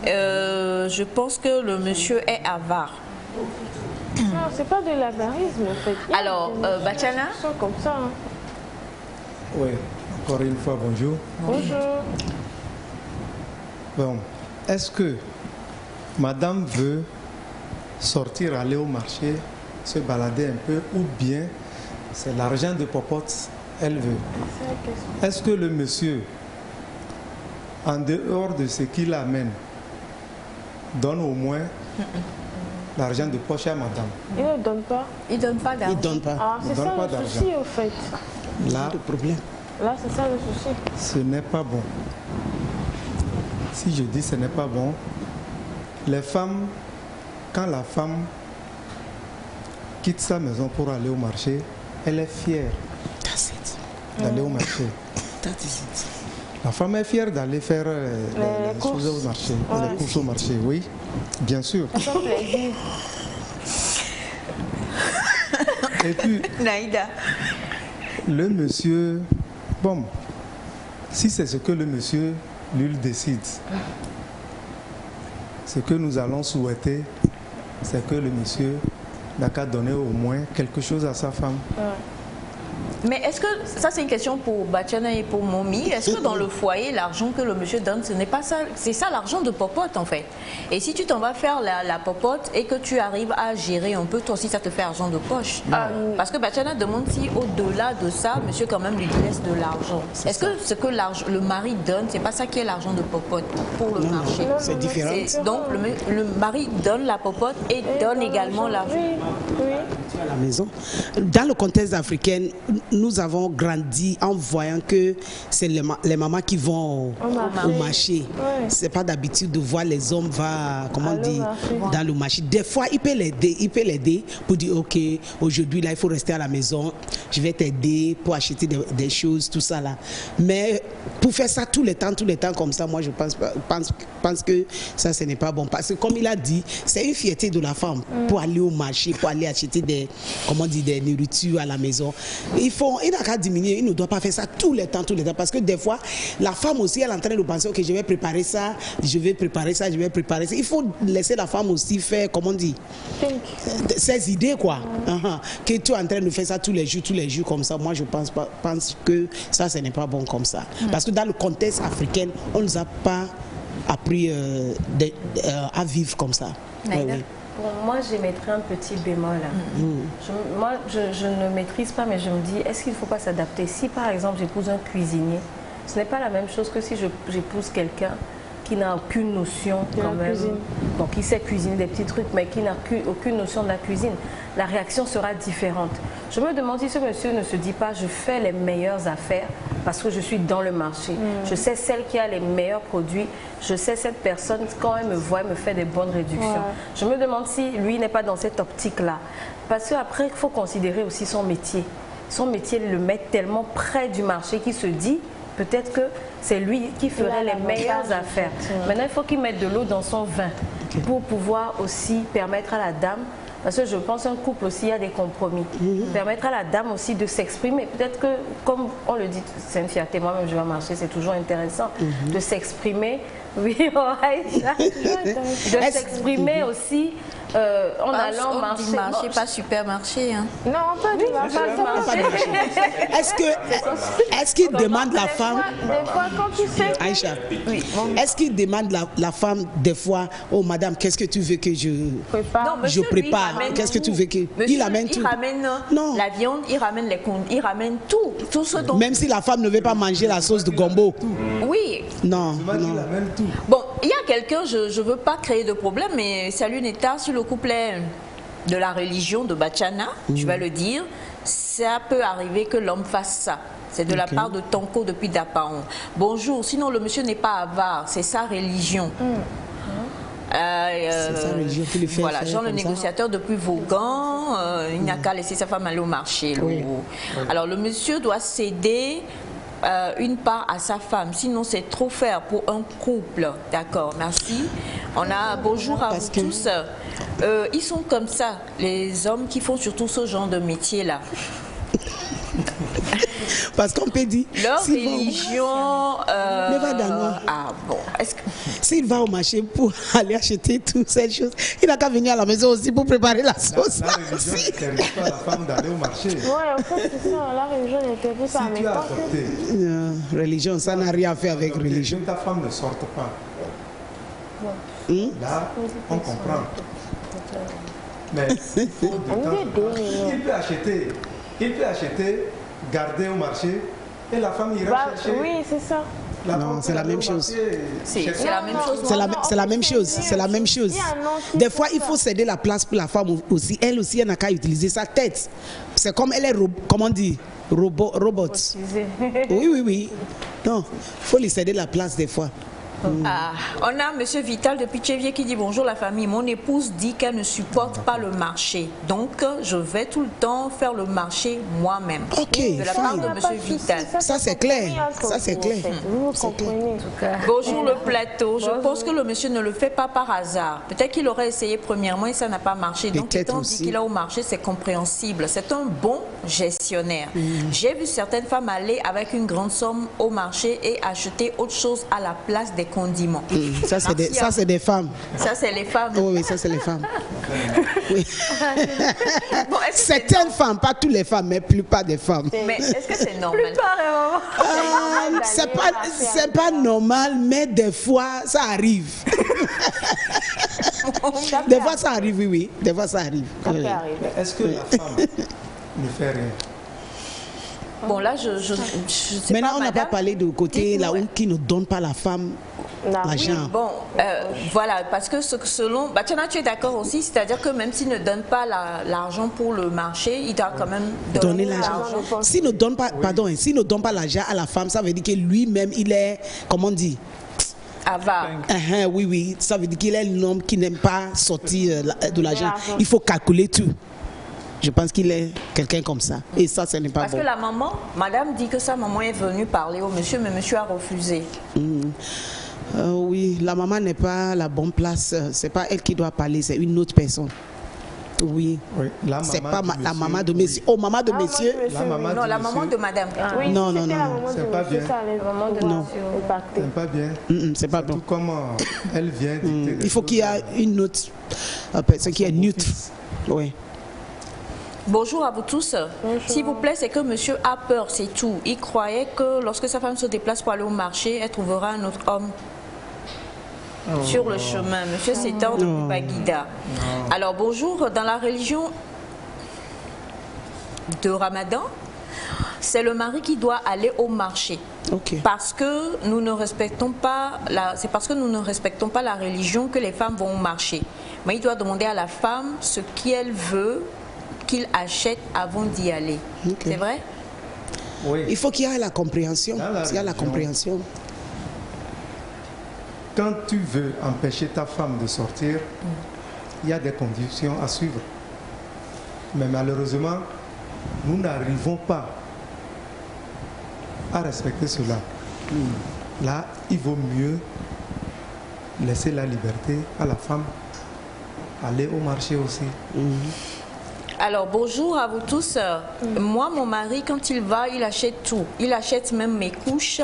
Je pense que le monsieur est avare. Non, c'est pas de l'avarisme en fait. Alors, Bachana comme ça. Hein. Oui, encore une fois, bonjour. Bonjour. Bon, est-ce que madame veut sortir, aller au marché, se balader un peu, ou bien c'est l'argent de popote, elle veut? Est-ce que le monsieur, en dehors de ce qu'il amène, donne au moins l'argent de poche à madame? Il ne donne pas. Il ne donne pas d'argent. Il donne pas. Ah, c'est ça le souci au fait. Là, le problème. Là, c'est ça le souci. Ce n'est pas bon. Si je dis ce n'est pas bon, les femmes, quand la femme quitte sa maison pour aller au marché, elle est fière d'aller au marché. La femme est fière d'aller faire les choses au marché, les courses au marché, oui, bien sûr. Ça fait plaisir. Et puis, Naïda. le monsieur, bon, si c'est ce que le monsieur, lui, décide, ce que nous allons souhaiter, c'est que le monsieur n'a qu'à donner au moins quelque chose à sa femme. Mais est-ce que, ça c'est une question pour Bachana et pour Momi, est-ce que dans le foyer, l'argent que le monsieur donne, ce n'est pas ça, c'est ça l'argent de popote en fait. Et si tu t'en vas faire la popote et que tu arrives à gérer un peu, toi aussi ça te fait argent de poche. Parce que Bachana demande si au-delà de ça, monsieur quand même lui laisse de l'argent. Est-ce que ce que le mari donne, c'est pas ça qui est l'argent de popote pour le marché? C'est différent. Donc le mari donne la popote et donne également l'argent. Oui. À la maison. Dans le contexte africain, nous avons grandi en voyant que c'est les mamans qui vont au marché. C'est pas d'habitude de voir les hommes dans le marché. Des fois, il peut l'aider pour dire ok, aujourd'hui là il faut rester à la maison, je vais t'aider pour acheter des choses, tout ça là. Mais pour faire ça tout le temps comme ça, moi je pense que ça ce n'est pas bon. Parce que comme il a dit, c'est une fierté de la femme pour aller au marché, pour aller acheter des nourritures à la maison. Il n'a qu'à diminuer, il ne doit pas faire ça tout le temps, parce que des fois, la femme aussi, elle est en train de penser, ok, je vais préparer ça. Il faut laisser la femme aussi faire, ses idées, quoi. Que tu es en train de faire ça tous les jours comme ça. Moi, je pense que ça, ce n'est pas bon comme ça. Parce que dans le contexte africain, on ne nous a pas appris à vivre comme ça. Pour moi, je mettrais un petit bémol là. Je ne maîtrise pas, mais je me dis, est-ce qu'il ne faut pas s'adapter? Si par exemple j'épouse un cuisinier, ce n'est pas la même chose que si j'épouse quelqu'un qui n'a aucune notion quand même, donc qui sait cuisiner des petits trucs, mais qui n'a aucune notion de la cuisine. La réaction sera différente. Je me demande si ce monsieur ne se dit pas, je fais les meilleures affaires parce que je suis dans le marché. Je sais celle qui a les meilleurs produits, je sais cette personne, quand elle me voit, elle me fait des bonnes réductions. Je me demande si lui n'est pas dans cette optique-là. Parce qu'après, il faut considérer aussi son métier. Son métier le met tellement près du marché qu'il se dit, peut-être que c'est lui qui ferait les meilleures affaires. Maintenant, il faut qu'il mette de l'eau dans son vin pour pouvoir aussi permettre à la dame, parce que je pense qu'un couple aussi, il y a des compromis, permettre à la dame aussi de s'exprimer. Peut-être que, comme on le dit, c'est une fierté, moi-même je vais marcher, c'est toujours intéressant de s'exprimer. Oui, de s'exprimer aussi en allant marcher. On dit marché, pas supermarché. Hein. Non, on peut dire marché. Est-ce qu'il demande la femme, des fois, quand tu sais que... Aïcha, est-ce qu'il demande la femme des fois, oh madame, qu'est-ce que tu veux que je prépare? Qu'est-ce que tu veux que... Il amène tout. Il ramène la viande, il ramène tout ce dont... Même si la femme ne veut pas manger la sauce de gombo. Oui. Non. Il amène tout. Bon, il y a quelqu'un, je ne veux pas créer de problème, mais salut Neta, sur le couplet de la religion de Bachana, je vais le dire, ça peut arriver que l'homme fasse ça. C'est de la part de Tonko depuis Dapaon. Bonjour, sinon le monsieur n'est pas avare, c'est sa religion. Voilà, Jean le négociateur depuis Vaughan, il n'a qu'à laisser sa femme aller au marché. Alors le monsieur doit céder une part à sa femme, sinon c'est trop faire pour un couple. D'accord, merci. On a bonjour à vous tous. Ils sont comme ça, les hommes qui font surtout ce genre de métier là. Parce qu'on peut dire leur religion s'il va au marché pour aller acheter toutes ces choses, il n'a qu'à venir à la maison aussi pour préparer la sauce. La religion n'interdit pas à la femme d'aller au marché. En fait c'est ça, la religion n'interdit pas. Si tu as accepté, religion, ça n'a rien à faire avec religion. Que ta femme ne sorte pas. Là, on comprend. Mais il faut il peut acheter, garder au marché et la femme ira chercher. Oui, c'est ça. Non, c'est la même chose. C'est la même chose. C'est la même chose. C'est la même chose. Des fois, il faut céder la place pour la femme aussi. Elle aussi, elle n'a qu'à utiliser sa tête. C'est comme elle est, comment on dit, robot. Oui. Non, il faut lui céder la place des fois. Ah, on a Monsieur Vital de Pitchevier qui dit bonjour la famille. Mon épouse dit qu'elle ne supporte pas le marché. Donc, je vais tout le temps faire le marché moi-même. Ok, de la part de Monsieur Vital. Ça, c'est clair. Ça, c'est clair. Vous comprenez. Bonjour le plateau. Je pense que le monsieur ne le fait pas par hasard. Peut-être qu'il aurait essayé premièrement et ça n'a pas marché. Donc, étant dit qu'il a au marché, c'est compréhensible. C'est un bon gestionnaire. J'ai vu certaines femmes aller avec une grande somme au marché et acheter autre chose à la place des condiments. Ça, c'est des femmes. Ça, c'est les femmes. Oh, oui, ça, c'est les femmes. Oui. Bon, est-ce que Certaines femmes, pas toutes les femmes, mais plupart des femmes. mais est-ce que c'est normal? C'est pas normal, mais des fois, ça arrive. Des fois, ça arrive, oui. Des fois, ça arrive. Ça peut arriver. Est-ce que la femme ne fait rien? Bon, là, je sais Maintenant, pas, on n'a pas madame. parlé de côté là où qui ne donne pas la femme l'argent. Oui, bon, voilà, parce que selon... Batiana, tu es d'accord aussi, c'est-à-dire que même s'il ne donne pas l'argent pour le marché, il doit quand même donner l'argent. S'il ne donne pas, pardon, s'il ne donne pas l'argent à la femme, ça veut dire que lui-même, il est, comment on dit? Avare. Oui, oui, ça veut dire qu'il est l'homme qui n'aime pas sortir de l'argent. Il faut calculer tout. Je pense qu'il est quelqu'un comme ça. Et ça, ce n'est pas Parce bon. que la maman, madame dit que sa maman est venue parler au monsieur, mais monsieur a refusé. Oui, la maman n'est pas la bonne place. C'est pas elle qui doit parler, c'est une autre personne. Oui. C'est pas la maman de monsieur. Oh, maman de monsieur. Non, la maman de madame. Oui, Non, non, c'était non. la maman C'est de pas monsieur, bien. ça allait vraiment de Non. monsieur impacté. C'est pas bien. C'est pas bon. Tout comme elle vient dicter les Il faut qu'il y ait choses. une autre personne qui est neutre. Oui. Bonjour à vous tous. S'il vous plaît, c'est que monsieur a peur, c'est tout. Il croyait que lorsque sa femme se déplace pour aller au marché, elle trouvera un autre homme sur le chemin. Monsieur s'étend depuis Baguida. Alors bonjour, dans la religion de Ramadan, c'est le mari qui doit aller au marché. Parce que nous ne respectons pas c'est parce que nous ne respectons pas la religion que les femmes vont au marché. Mais il doit demander à la femme ce qu'elle veut qu'il achète avant d'y aller. C'est vrai? Oui. Il faut qu'il y ait la compréhension. Il y a la compréhension. Quand tu veux empêcher ta femme de sortir, il y a des conditions à suivre. Mais malheureusement, nous n'arrivons pas à respecter cela. Là, il vaut mieux laisser la liberté à la femme, aller au marché aussi. Alors bonjour à vous tous. Moi, mon mari, quand il va, il achète tout. Il achète même mes couches,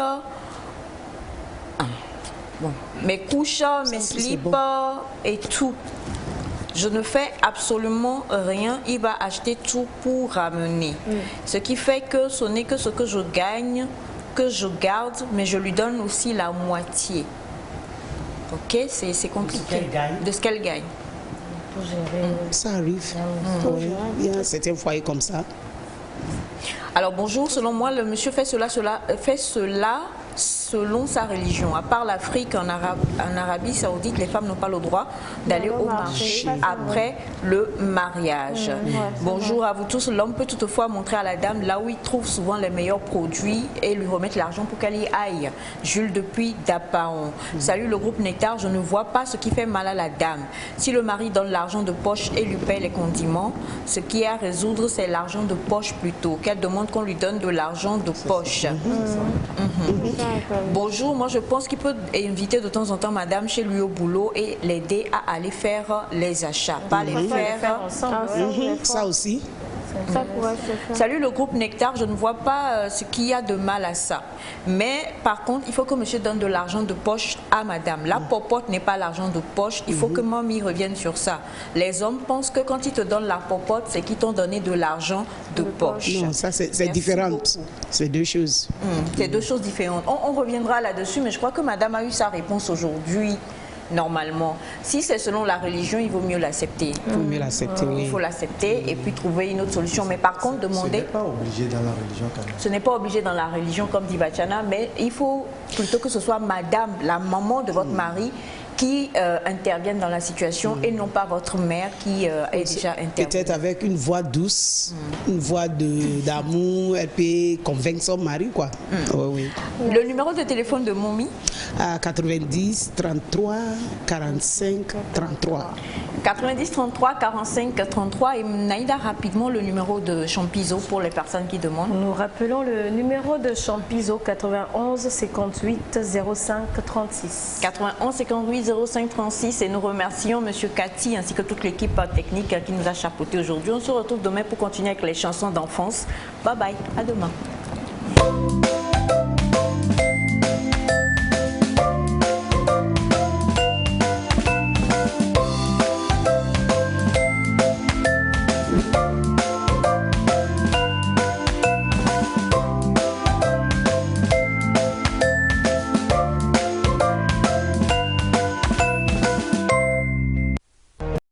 mes slips et tout. Je ne fais absolument rien. Il va acheter tout pour ramener. Ce qui fait que ce n'est que ce que je gagne, que je garde, mais je lui donne aussi la moitié. Ok, c'est compliqué. De ce qu'elle gagne. Ça arrive. Oui. Il y a certains foyers comme ça. Alors bonjour, selon moi, le monsieur fait cela selon sa religion. À part l'Afrique, en Arabie Saoudite, les femmes n'ont pas le droit d'aller au marché après le mariage. Bonjour à vous tous. L'homme peut toutefois montrer à la dame là où il trouve souvent les meilleurs produits et lui remettre l'argent pour qu'elle y aille. Jules depuis Dapaon. Salut le groupe Nectar, je ne vois pas ce qui fait mal à la dame. Si le mari donne l'argent de poche et lui paie les condiments, ce qui est à résoudre, c'est l'argent de poche plutôt. Qu'elle demande qu'on lui donne de l'argent de poche. Bonjour, moi je pense qu'il peut inviter de temps en temps madame chez lui au boulot et l'aider à aller faire les achats, pas les faire ensemble. Ça aussi. Ça pourrait se faire. Salut le groupe Nectar, je ne vois pas ce qu'il y a de mal à ça. Mais par contre, il faut que monsieur donne de l'argent de poche à madame. La popote n'est pas l'argent de poche, il faut que mamie revienne sur ça. Les hommes pensent que quand ils te donnent la popote, c'est qu'ils t'ont donné de l'argent de poche. Non, ça c'est différent. C'est deux choses. C'est deux choses différentes. On reviendra là-dessus, mais je crois que madame a eu sa réponse aujourd'hui. Normalement, si c'est selon la religion, il vaut mieux l'accepter. Il faut mieux l'accepter, oui. Il faut l'accepter et puis trouver une autre solution. Mais par contre, demander... Ce n'est pas obligé dans la religion quand même. Ce n'est pas obligé dans la religion comme dit Batiana, mais il faut plutôt que ce soit madame, la maman de votre mari, qui interviennent dans la situation et non pas votre mère qui est déjà intervenue. Peut-être avec une voix douce, une voix d'amour, elle peut convaincre son mari, quoi. Oui. Le numéro de téléphone de Momi? 90 33 45 33. 90 33 45 33. Et Naïda, rapidement le numéro de Champizo pour les personnes qui demandent. Nous rappelons le numéro de Champizo 91 58 05 36. 91 58 05 36 et nous remercions Monsieur Cathy ainsi que toute l'équipe technique qui nous a chapeauté aujourd'hui. On se retrouve demain pour continuer avec les chansons d'enfance. Bye bye, à demain.